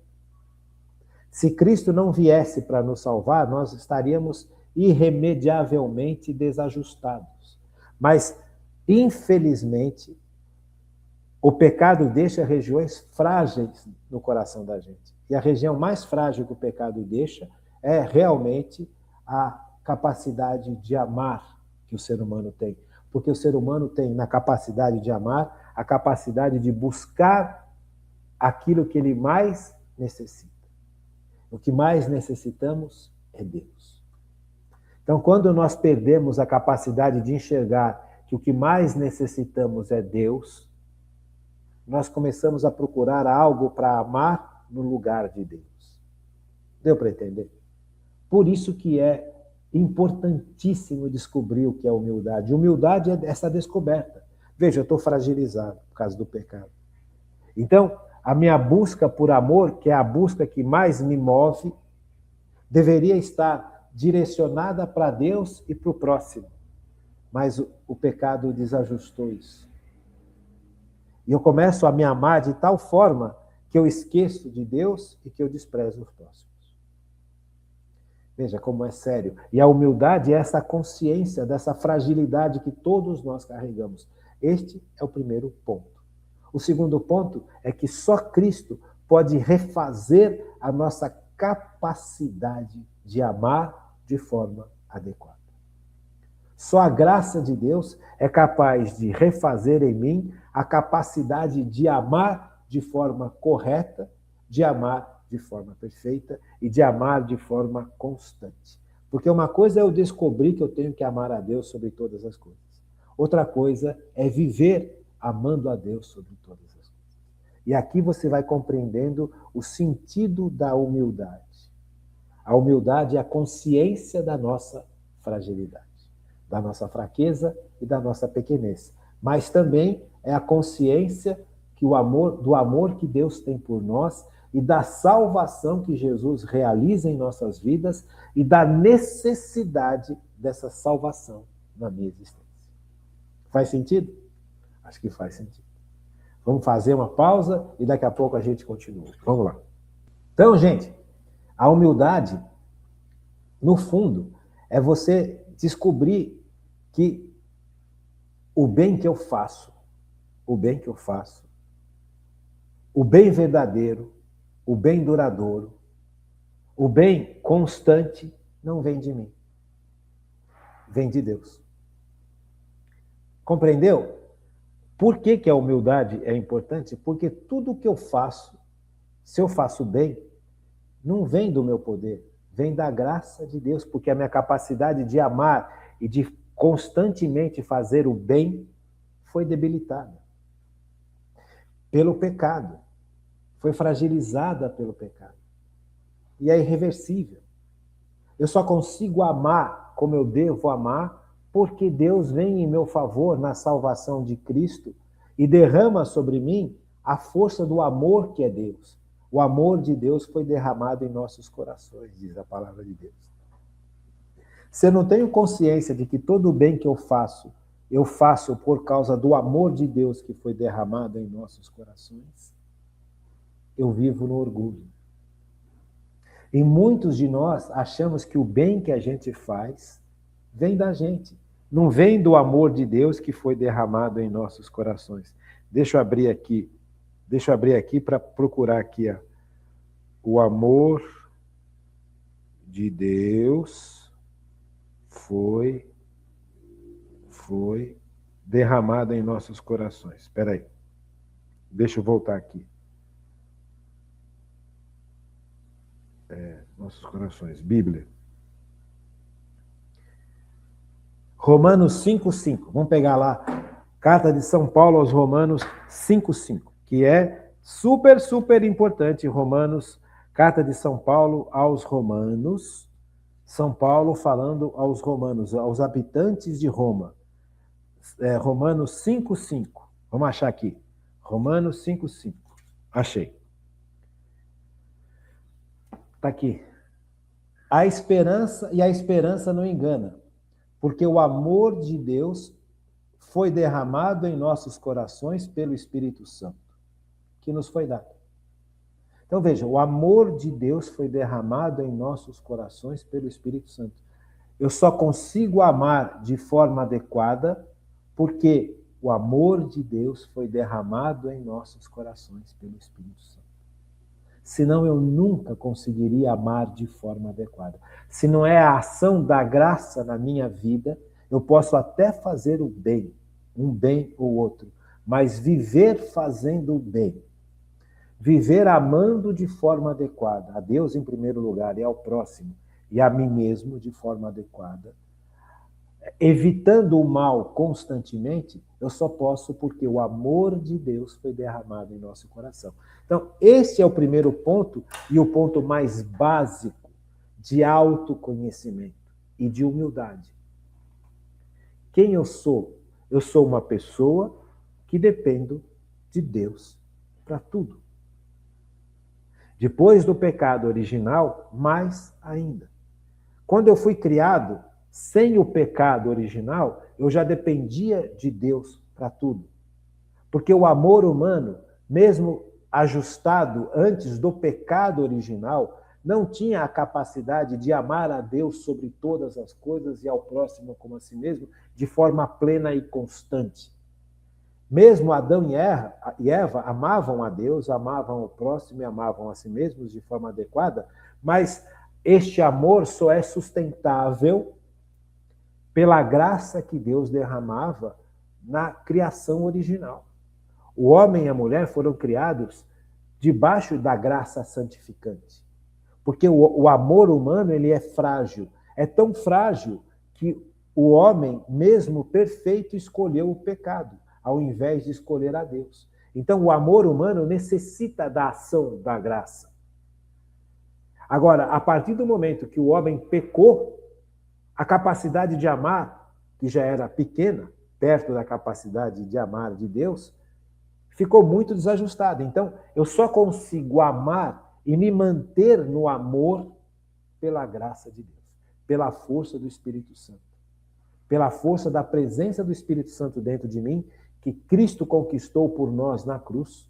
Se Cristo não viesse para nos salvar, nós estaríamos irremediavelmente desajustados. Mas, infelizmente, o pecado deixa regiões frágeis no coração da gente. E a região mais frágil que o pecado deixa é realmente a capacidade de amar que o ser humano tem. Porque o ser humano tem, na capacidade de amar, a capacidade de buscar aquilo que ele mais necessita. O que mais necessitamos é Deus. Então, quando nós perdemos a capacidade de enxergar que o que mais necessitamos é Deus, nós começamos a procurar algo para amar no lugar de Deus. Deu para entender? Por isso que é importantíssimo descobrir o que é humildade. Humildade é essa descoberta. Veja, eu estou fragilizado por causa do pecado. Então, a minha busca por amor, que é a busca que mais me move, deveria estar direcionada para Deus e para o próximo. Mas o pecado desajustou isso. E eu começo a me amar de tal forma que eu esqueço de Deus e que eu desprezo os próximos. Veja como é sério. E a humildade é essa consciência dessa fragilidade que todos nós carregamos. Este é o primeiro ponto. O segundo ponto é que só Cristo pode refazer a nossa capacidade de amar de forma adequada. Só a graça de Deus é capaz de refazer em mim a capacidade de amar de forma correta, de amar de forma perfeita e de amar de forma constante. Porque uma coisa é eu descobrir que eu tenho que amar a Deus sobre todas as coisas. Outra coisa é viver amando a Deus sobre todas as coisas. E aqui você vai compreendendo o sentido da humildade. A humildade é a consciência da nossa fragilidade, da nossa fraqueza e da nossa pequenez. Mas também é a consciência que do amor que Deus tem por nós e da salvação que Jesus realiza em nossas vidas e da necessidade dessa salvação na minha existência. Faz sentido? Acho que faz sentido. Vamos fazer uma pausa e daqui a pouco a gente continua. Vamos lá. Então, gente, a humildade, no fundo, é você descobrir que o bem que eu faço, o bem verdadeiro, o bem duradouro, o bem constante, não vem de mim. Vem de Deus. Compreendeu? Por que a humildade é importante? Porque tudo que eu faço, se eu faço bem, não vem do meu poder, vem da graça de Deus, porque a minha capacidade de amar e de constantemente fazer o bem foi debilitada pelo pecado, foi fragilizada pelo pecado. E é irreversível. Eu só consigo amar como eu devo amar porque Deus vem em meu favor na salvação de Cristo e derrama sobre mim a força do amor que é Deus. O amor de Deus foi derramado em nossos corações, diz a palavra de Deus. Se eu não tenho consciência de que todo o bem que eu faço por causa do amor de Deus que foi derramado em nossos corações, eu vivo no orgulho. E muitos de nós achamos que o bem que a gente faz vem da gente. Não vem do amor de Deus que foi derramado em nossos corações. Deixa eu abrir aqui para procurar aqui, ó. O amor de Deus foi derramado em nossos corações. Espera aí. Deixa eu voltar aqui. Nossos corações. Bíblia. Romanos 5:5. Vamos pegar lá. Carta de São Paulo aos Romanos 5:5, que é super importante. Carta de São Paulo aos Romanos. São Paulo falando aos romanos, aos habitantes de Roma. Romanos 5:5. Vamos achar aqui. Romanos 5:5. Achei. Está aqui. A esperança não engana, porque o amor de Deus foi derramado em nossos corações pelo Espírito Santo, que nos foi dado. Então veja, o amor de Deus foi derramado em nossos corações pelo Espírito Santo. Eu só consigo amar de forma adequada porque o amor de Deus foi derramado em nossos corações pelo Espírito Santo. Senão eu nunca conseguiria amar de forma adequada. Se não é a ação da graça na minha vida, eu posso até fazer o bem, um bem ou outro, mas viver fazendo o bem, viver amando de forma adequada, a Deus em primeiro lugar e ao próximo, e a mim mesmo de forma adequada, evitando o mal constantemente, eu só posso porque o amor de Deus foi derramado em nosso coração. Então, esse é o primeiro ponto e o ponto mais básico de autoconhecimento e de humildade. Quem eu sou? Eu sou uma pessoa que dependo de Deus para tudo. Depois do pecado original, mais ainda. Quando eu fui criado, sem o pecado original, eu já dependia de Deus para tudo. Porque o amor humano, mesmo ajustado antes do pecado original, não tinha a capacidade de amar a Deus sobre todas as coisas e ao próximo como a si mesmo, de forma plena e constante. Mesmo Adão e Eva amavam a Deus, amavam o próximo e amavam a si mesmos de forma adequada, mas este amor só é sustentável pela graça que Deus derramava na criação original. O homem e a mulher foram criados debaixo da graça santificante. Porque o amor humano, ele é frágil. É tão frágil que o homem, mesmo perfeito, escolheu o pecado, ao invés de escolher a Deus. Então, o amor humano necessita da ação da graça. Agora, a partir do momento que o homem pecou, a capacidade de amar, que já era pequena, perto da capacidade de amar de Deus, ficou muito desajustada. Então, eu só consigo amar e me manter no amor pela graça de Deus, pela força do Espírito Santo, pela força da presença do Espírito Santo dentro de mim, que Cristo conquistou por nós na cruz,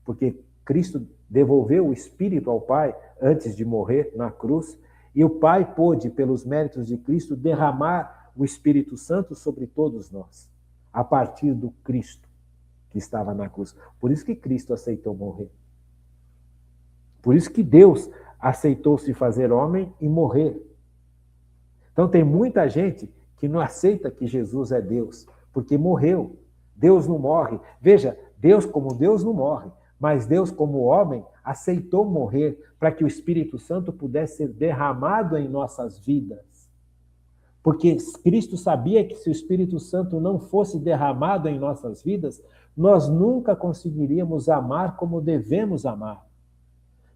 porque Cristo devolveu o Espírito ao Pai antes de morrer na cruz, e o Pai pôde, pelos méritos de Cristo, derramar o Espírito Santo sobre todos nós, a partir do Cristo que estava na cruz. Por isso que Cristo aceitou morrer. Por isso que Deus aceitou se fazer homem e morrer. Então tem muita gente que não aceita que Jesus é Deus, porque morreu. Deus não morre. Veja, Deus como Deus não morre, mas Deus como homem aceitou morrer para que o Espírito Santo pudesse ser derramado em nossas vidas. Porque Cristo sabia que se o Espírito Santo não fosse derramado em nossas vidas, nós nunca conseguiríamos amar como devemos amar.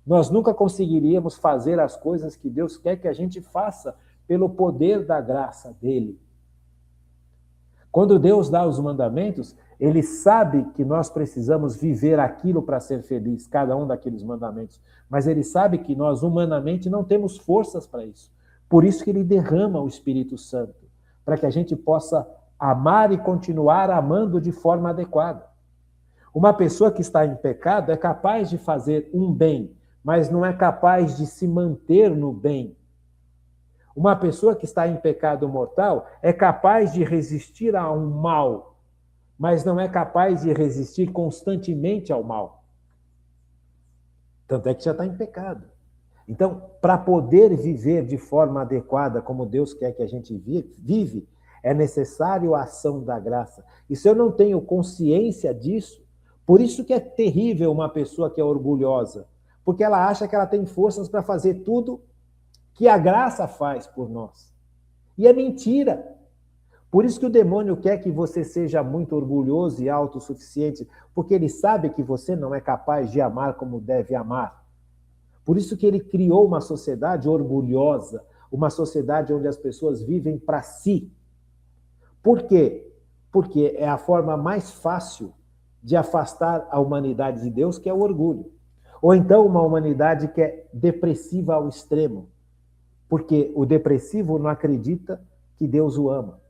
Nós nunca conseguiríamos fazer as coisas que Deus quer que a gente faça pelo poder da graça dele. Quando Deus dá os mandamentos, ele sabe que nós precisamos viver aquilo para ser feliz, cada um daqueles mandamentos. Mas ele sabe que nós, humanamente, não temos forças para isso. Por isso que ele derrama o Espírito Santo, para que a gente possa amar e continuar amando de forma adequada. Uma pessoa que está em pecado é capaz de fazer um bem, mas não é capaz de se manter no bem. Uma pessoa que está em pecado mortal é capaz de resistir a um mal, mas não é capaz de resistir constantemente ao mal. Tanto é que já está em pecado. Então, para poder viver de forma adequada, como Deus quer que a gente vive, é necessário a ação da graça. E se eu não tenho consciência disso, por isso que é terrível uma pessoa que é orgulhosa, porque ela acha que ela tem forças para fazer tudo que a graça faz por nós. E é mentira. Por isso que o demônio quer que você seja muito orgulhoso e autossuficiente, porque ele sabe que você não é capaz de amar como deve amar. Por isso que ele criou uma sociedade orgulhosa, uma sociedade onde as pessoas vivem para si. Por quê? Porque é a forma mais fácil de afastar a humanidade de Deus, que é o orgulho. Ou então uma humanidade que é depressiva ao extremo, porque o depressivo não acredita que Deus o ama.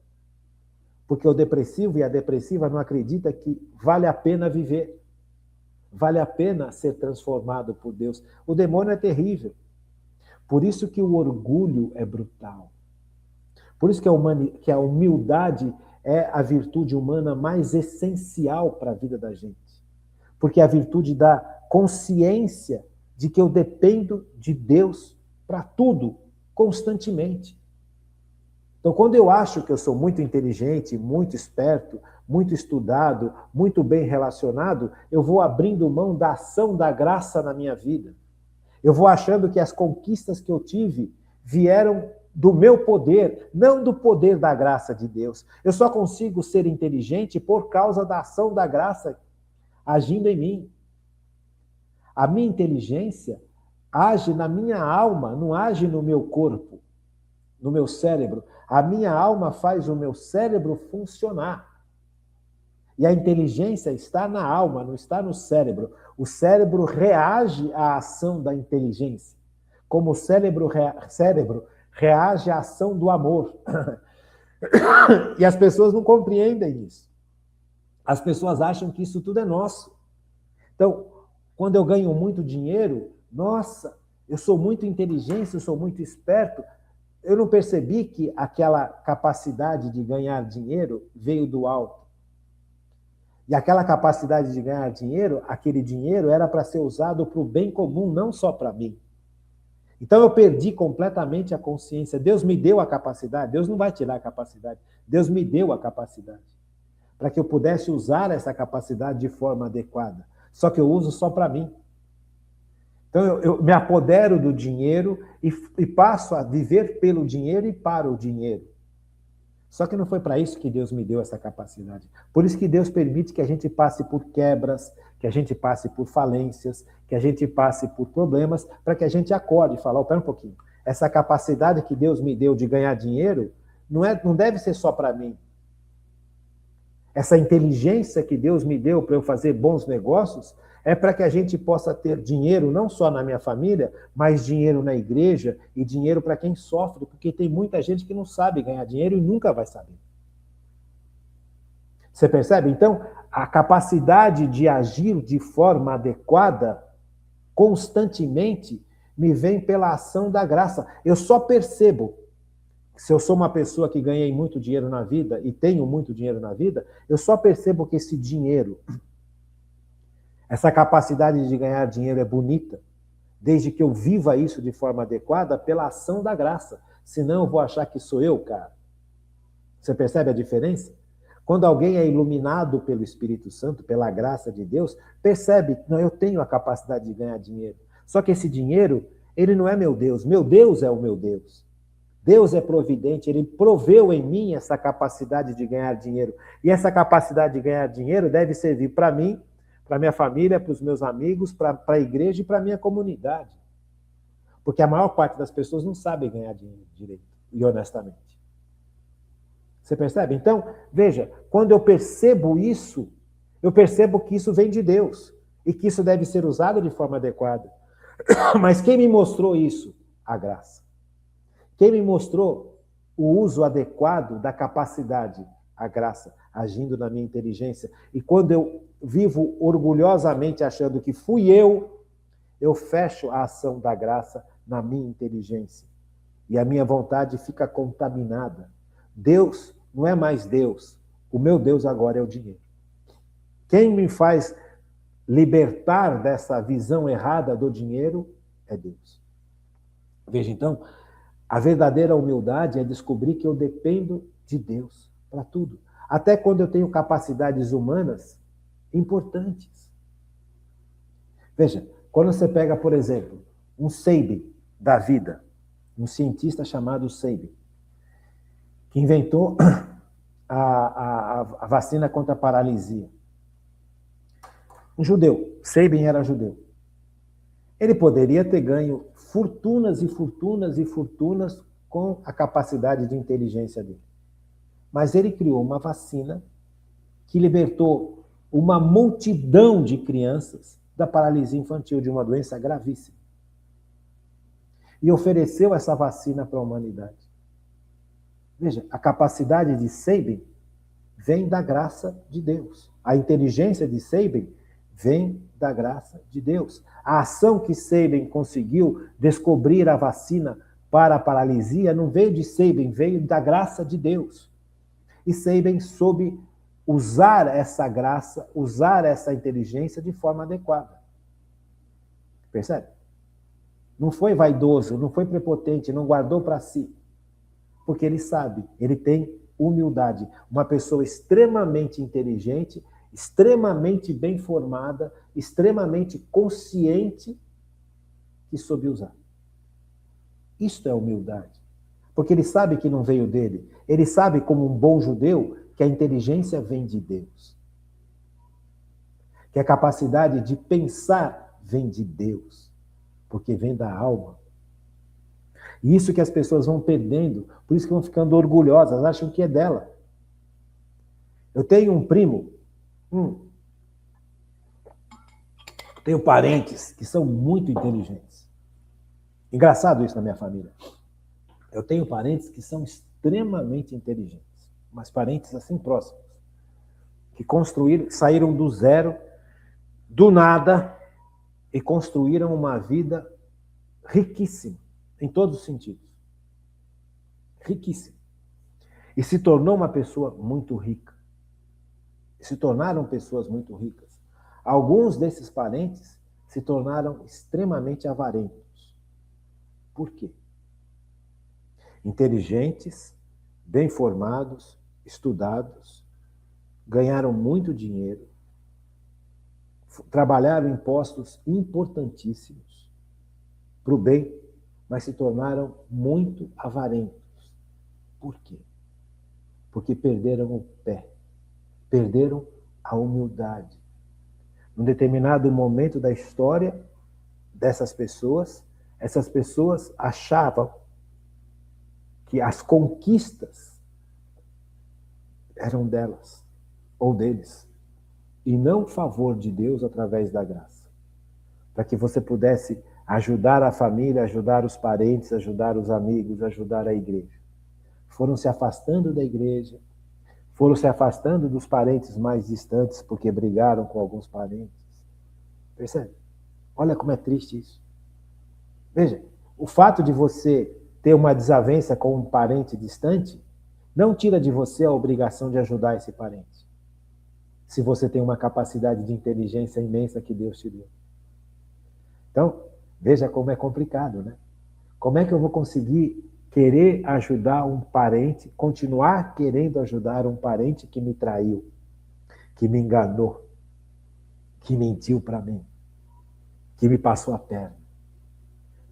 Porque o depressivo e a depressiva não acreditam que vale a pena viver. Vale a pena ser transformado por Deus. O demônio é terrível. Por isso que o orgulho é brutal. Por isso que a humildade é a virtude humana mais essencial para a vida da gente. Porque é a virtude da consciência de que eu dependo de Deus para tudo, constantemente. Então, quando eu acho que eu sou muito inteligente, muito esperto, muito estudado, muito bem relacionado, eu vou abrindo mão da ação da graça na minha vida. Eu vou achando que as conquistas que eu tive vieram do meu poder, não do poder da graça de Deus. Eu só consigo ser inteligente por causa da ação da graça agindo em mim. A minha inteligência age na minha alma, não age no meu corpo, no meu cérebro. A minha alma faz o meu cérebro funcionar. E a inteligência está na alma, não está no cérebro. O cérebro reage à ação da inteligência, como o cérebro reage à ação do amor. E as pessoas não compreendem isso. As pessoas acham que isso tudo é nosso. Então, quando eu ganho muito dinheiro, nossa, eu sou muito inteligente, eu sou muito esperto. Eu não percebi que aquela capacidade de ganhar dinheiro veio do alto. E aquela capacidade de ganhar dinheiro, aquele dinheiro era para ser usado para o bem comum, não só para mim. Então eu perdi completamente a consciência. Deus me deu a capacidade, Deus não vai tirar a capacidade. Deus me deu a capacidade para que eu pudesse usar essa capacidade de forma adequada. Só que eu uso só para mim. Então eu me apodero do dinheiro e passo a viver pelo dinheiro e para o dinheiro. Só que não foi para isso que Deus me deu essa capacidade. Por isso que Deus permite que a gente passe por quebras, que a gente passe por falências, que a gente passe por problemas, para que a gente acorde e fale, oh, pera um pouquinho, essa capacidade que Deus me deu de ganhar dinheiro não deve ser só para mim. Essa inteligência que Deus me deu para eu fazer bons negócios é para que a gente possa ter dinheiro não só na minha família, mas dinheiro na igreja e dinheiro para quem sofre, porque tem muita gente que não sabe ganhar dinheiro e nunca vai saber. Você percebe? Então, a capacidade de agir de forma adequada, constantemente, me vem pela ação da graça. Eu só percebo, se eu sou uma pessoa que ganhei muito dinheiro na vida e tenho muito dinheiro na vida, eu só percebo que esse dinheiro, essa capacidade de ganhar dinheiro é bonita, desde que eu viva isso de forma adequada pela ação da graça. Senão eu vou achar que sou eu, cara. Você percebe a diferença? Quando alguém é iluminado pelo Espírito Santo, pela graça de Deus, percebe, não, eu tenho a capacidade de ganhar dinheiro. Só que esse dinheiro, ele não é meu Deus é o meu Deus. Deus é providente, ele proveu em mim essa capacidade de ganhar dinheiro. E essa capacidade de ganhar dinheiro deve servir para mim, para minha família, para os meus amigos, para a igreja e para a minha comunidade. Porque a maior parte das pessoas não sabe ganhar dinheiro direito e honestamente. Você percebe? Então, veja, quando eu percebo isso, eu percebo que isso vem de Deus e que isso deve ser usado de forma adequada. Mas quem me mostrou isso? A graça. Quem me mostrou o uso adequado da capacidade? A graça, agindo na minha inteligência. E quando eu vivo orgulhosamente achando que fui eu fecho a ação da graça na minha inteligência. E a minha vontade fica contaminada. Deus não é mais Deus. O meu Deus agora é o dinheiro. Quem me faz libertar dessa visão errada do dinheiro é Deus. Veja, então, a verdadeira humildade é descobrir que eu dependo de Deus para tudo. Até quando eu tenho capacidades humanas importantes. Veja, quando você pega, por exemplo, um Sabin da vida, um cientista chamado Sabin, que inventou a vacina contra a paralisia. Um judeu, Sabin era judeu. Ele poderia ter ganho fortunas e fortunas e fortunas com a capacidade de inteligência dele. Mas ele criou uma vacina que libertou uma multidão de crianças da paralisia infantil, de uma doença gravíssima. E ofereceu essa vacina para a humanidade. Veja, a capacidade de Sabin vem da graça de Deus. A inteligência de Sabin vem da graça de Deus. A ação que Sabin conseguiu descobrir a vacina para a paralisia não veio de Sabin, veio da graça de Deus. E Sabin soube usar essa graça, usar essa inteligência de forma adequada. Percebe? Não foi vaidoso, não foi prepotente, não guardou para si. Porque ele sabe, ele tem humildade. Uma pessoa extremamente inteligente, extremamente bem formada, extremamente consciente que soube usar. Isto é humildade. Porque ele sabe que não veio dele. Ele sabe, como um bom judeu, que a inteligência vem de Deus. Que a capacidade de pensar vem de Deus. Porque vem da alma. E isso que as pessoas vão perdendo, por isso que vão ficando orgulhosas, acham que é dela. Eu tenho um primo, tenho parentes que são muito inteligentes. Engraçado isso na minha família. Eu tenho parentes que são extremamente inteligentes, mas parentes assim próximos, que saíram do zero, do nada, e construíram uma vida riquíssima, em todos os sentidos. Riquíssima. E se tornou uma pessoa muito rica. E se tornaram pessoas muito ricas. Alguns desses parentes se tornaram extremamente avarentos. Por quê? Inteligentes, bem formados, estudados, ganharam muito dinheiro, trabalharam em postos importantíssimos para o bem, mas se tornaram muito avarentos. Por quê? Porque perderam o pé, perderam a humildade. Num determinado momento da história dessas pessoas, essas pessoas achavam que as conquistas eram delas ou deles, e não o favor de Deus através da graça. Para que você pudesse ajudar a família, ajudar os parentes, ajudar os amigos, ajudar a igreja. Foram se afastando da igreja, foram se afastando dos parentes mais distantes, porque brigaram com alguns parentes. Percebe? Olha como é triste isso. Veja, o fato de você ter uma desavença com um parente distante não tira de você a obrigação de ajudar esse parente. Se você tem uma capacidade de inteligência imensa que Deus te deu. Então, veja como é complicado, né? Como é que eu vou conseguir querer ajudar um parente, continuar querendo ajudar um parente que me traiu, que me enganou, que mentiu para mim, que me passou a perna?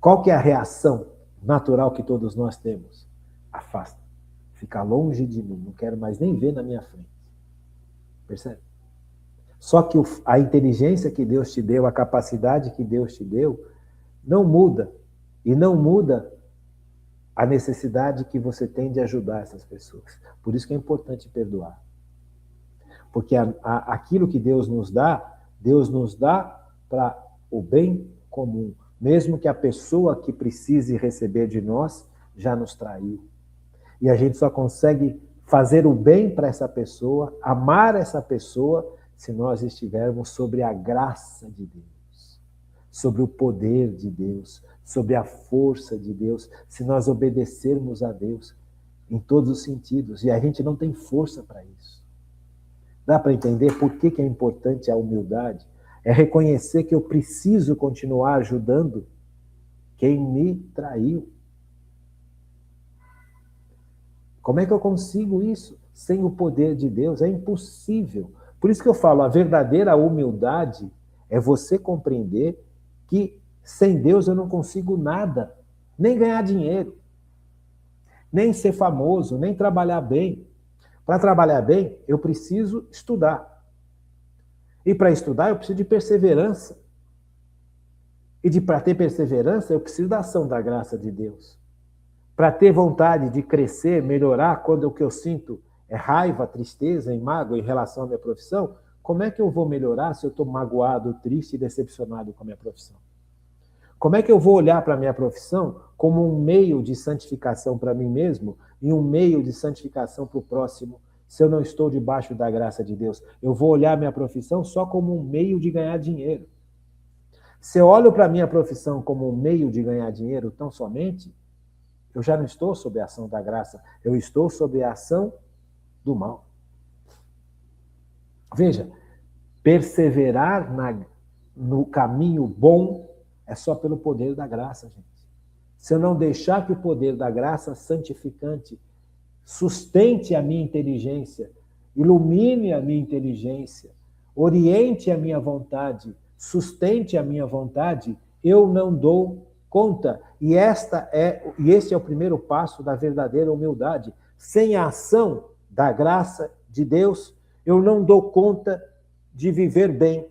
Qual que é a reação natural que todos nós temos? Afasta. Fica longe de mim, não quero mais nem ver na minha frente. Percebe? Só que a inteligência que Deus te deu, a capacidade que Deus te deu, não muda. E não muda a necessidade que você tem de ajudar essas pessoas. Por isso que é importante perdoar. Porque aquilo que Deus nos dá para o bem comum. Mesmo que a pessoa que precise receber de nós já nos traiu. E a gente só consegue fazer o bem para essa pessoa, amar essa pessoa, se nós estivermos sobre a graça de Deus, sobre o poder de Deus, sobre a força de Deus, se nós obedecermos a Deus em todos os sentidos. E a gente não tem força para isso. Dá para entender por que é importante a humildade? É reconhecer que eu preciso continuar ajudando quem me traiu. Como é que eu consigo isso sem o poder de Deus? É impossível. Por isso que eu falo, a verdadeira humildade é você compreender que sem Deus eu não consigo nada, nem ganhar dinheiro, nem ser famoso, nem trabalhar bem. Para trabalhar bem, eu preciso estudar. E para estudar, eu preciso de perseverança. E para ter perseverança, eu preciso da ação da graça de Deus. Para ter vontade de crescer, melhorar, quando o que eu sinto é raiva, tristeza e mágoa em relação à minha profissão, como é que eu vou melhorar se eu estou magoado, triste e decepcionado com a minha profissão? Como é que eu vou olhar para a minha profissão como um meio de santificação para mim mesmo e um meio de santificação para o próximo, se eu não estou debaixo da graça de Deus? Eu vou olhar a minha profissão só como um meio de ganhar dinheiro. Se eu olho para a minha profissão como um meio de ganhar dinheiro tão somente, eu já não estou sob a ação da graça, eu estou sob a ação do mal. Veja, perseverar no caminho bom é só pelo poder da graça, gente. Se eu não deixar que o poder da graça santificante sustente a minha inteligência, ilumine a minha inteligência, oriente a minha vontade, sustente a minha vontade, eu não dou conta. E esse é o primeiro passo da verdadeira humildade. Sem a ação da graça de Deus, eu não dou conta de viver bem,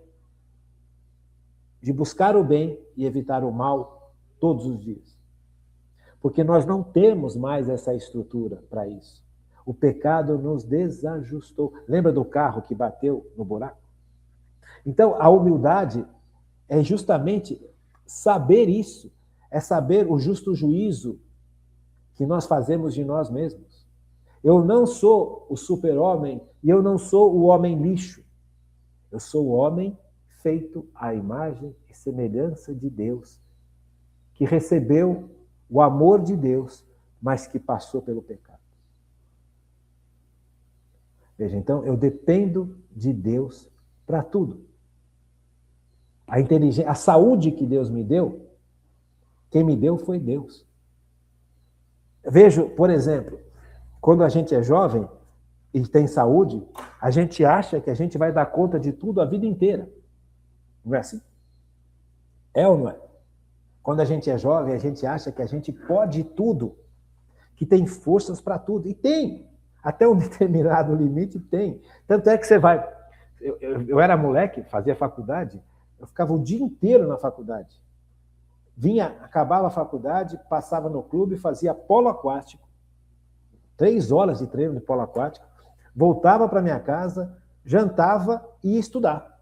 de buscar o bem e evitar o mal todos os dias. Porque nós não temos mais essa estrutura para isso. O pecado nos desajustou. Lembra do carro que bateu no buraco? Então, a humildade é justamente saber isso, é saber o justo juízo que nós fazemos de nós mesmos. Eu não sou o super-homem e eu não sou o homem lixo. Eu sou o homem feito à imagem e semelhança de Deus, que recebeu o amor de Deus, mas que passou pelo pecado. Veja, então, eu dependo de Deus para tudo. A inteligência, a saúde que Deus me deu Quem me deu foi Deus. Vejo, por exemplo, quando a gente é jovem e tem saúde, a gente acha que a gente vai dar conta de tudo a vida inteira. Não é assim? É ou não é? Quando a gente é jovem, a gente acha que a gente pode tudo, que tem forças para tudo. E tem. Até um determinado limite tem. Tanto é que você vai... Eu era moleque, fazia faculdade, eu ficava o dia inteiro na faculdade. Acabava a faculdade, passava no clube, fazia polo aquático. 3 horas de treino de polo aquático. Voltava para minha casa, jantava e ia estudar.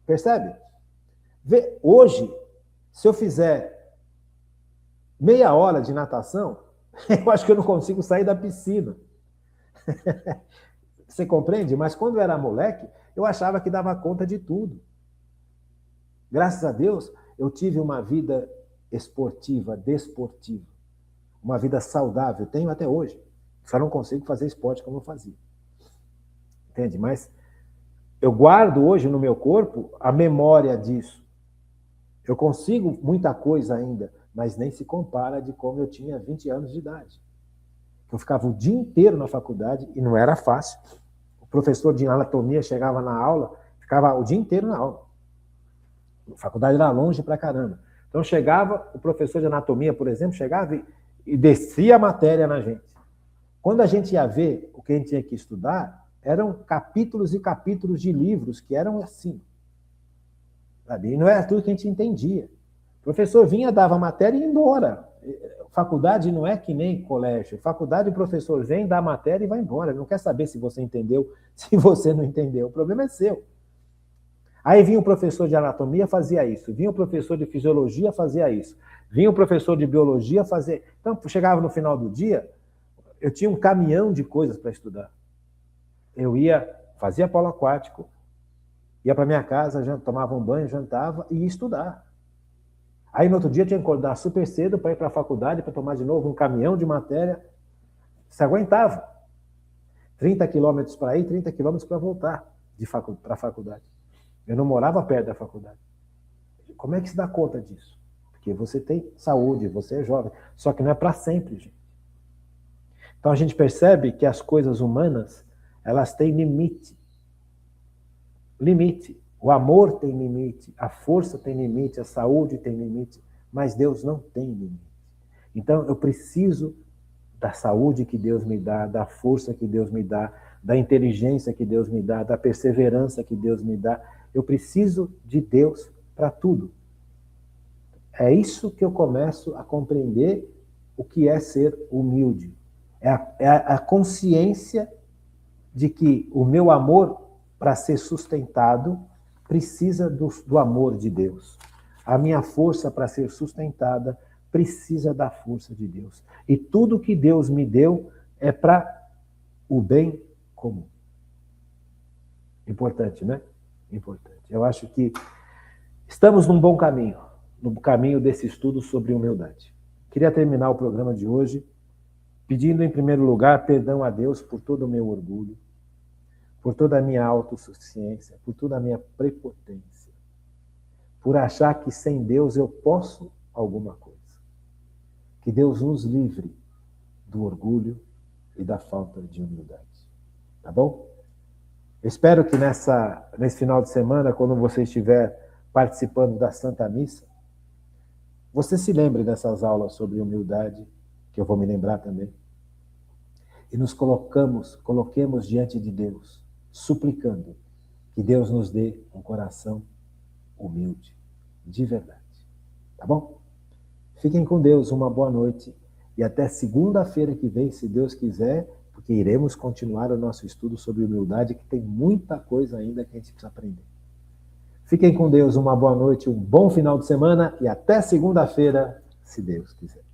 Percebe? Hoje, se eu fizer meia hora de natação, eu acho que eu não consigo sair da piscina. Você compreende? Mas quando eu era moleque, eu achava que dava conta de tudo. Graças a Deus, eu tive uma vida esportiva, desportiva. Uma vida saudável. Tenho até hoje. Só não consigo fazer esporte como eu fazia. Entende? Mas eu guardo hoje no meu corpo a memória disso. Eu consigo muita coisa ainda, mas nem se compara de como eu tinha 20 anos de idade. Eu ficava o dia inteiro na faculdade e não era fácil. O professor de anatomia chegava na aula, ficava o dia inteiro na aula. A faculdade era longe pra caramba. Então chegava, o professor de anatomia, por exemplo, chegava e descia a matéria na gente. Quando a gente ia ver o que a gente tinha que estudar, eram capítulos e capítulos de livros que eram assim. Sabe? E não era tudo que a gente entendia. O professor vinha, dava matéria e ia embora. Faculdade não é que nem colégio. Faculdade, o professor vem, dá a matéria e vai embora. Ele não quer saber se você entendeu, se você não entendeu. O problema é seu. Aí vinha o professor de anatomia, fazia isso. Vinha o professor de fisiologia, fazia isso. Vinha o professor de biologia, fazia... Então, chegava no final do dia, eu tinha um caminhão de coisas para estudar. Eu ia, fazia polo aquático, ia para minha casa, tomava um banho, jantava e ia estudar. Aí no outro dia tinha que acordar super cedo para ir para a faculdade, para tomar de novo um caminhão de matéria. Você aguentava. 30 quilômetros para ir, 30 quilômetros para voltar para a faculdade. Eu não morava perto da faculdade. Como é que se dá conta disso? Porque você tem saúde, você é jovem. Só que não é para sempre, gente. Então a gente percebe que as coisas humanas, elas têm limite. Limite. O amor tem limite, a força tem limite, a saúde tem limite, mas Deus não tem limite. Então eu preciso da saúde que Deus me dá, da força que Deus me dá, da inteligência que Deus me dá, da perseverança que Deus me dá. Eu preciso de Deus para tudo. É isso que eu começo a compreender o que é ser humilde. É a consciência de que o meu amor, para ser sustentado, precisa do amor de Deus. A minha força, para ser sustentada, precisa da força de Deus. E tudo que Deus me deu é para o bem comum. Importante, né? Importante. Eu acho que estamos num bom caminho, no caminho desse estudo sobre humildade. Queria terminar o programa de hoje pedindo, em primeiro lugar, perdão a Deus por todo o meu orgulho, por toda a minha autossuficiência, por toda a minha prepotência, por achar que sem Deus eu posso alguma coisa. Que Deus nos livre do orgulho e da falta de humildade. Tá bom? Eu espero que nesse final de semana, quando você estiver participando da Santa Missa, você se lembre dessas aulas sobre humildade, que eu vou me lembrar também, e nos coloquemos diante de Deus, suplicando que Deus nos dê um coração humilde, de verdade. Tá bom? Fiquem com Deus, uma boa noite e até segunda-feira que vem, se Deus quiser, porque iremos continuar o nosso estudo sobre humildade, que tem muita coisa ainda que a gente precisa aprender. Fiquem com Deus, uma boa noite, um bom final de semana e até segunda-feira, se Deus quiser.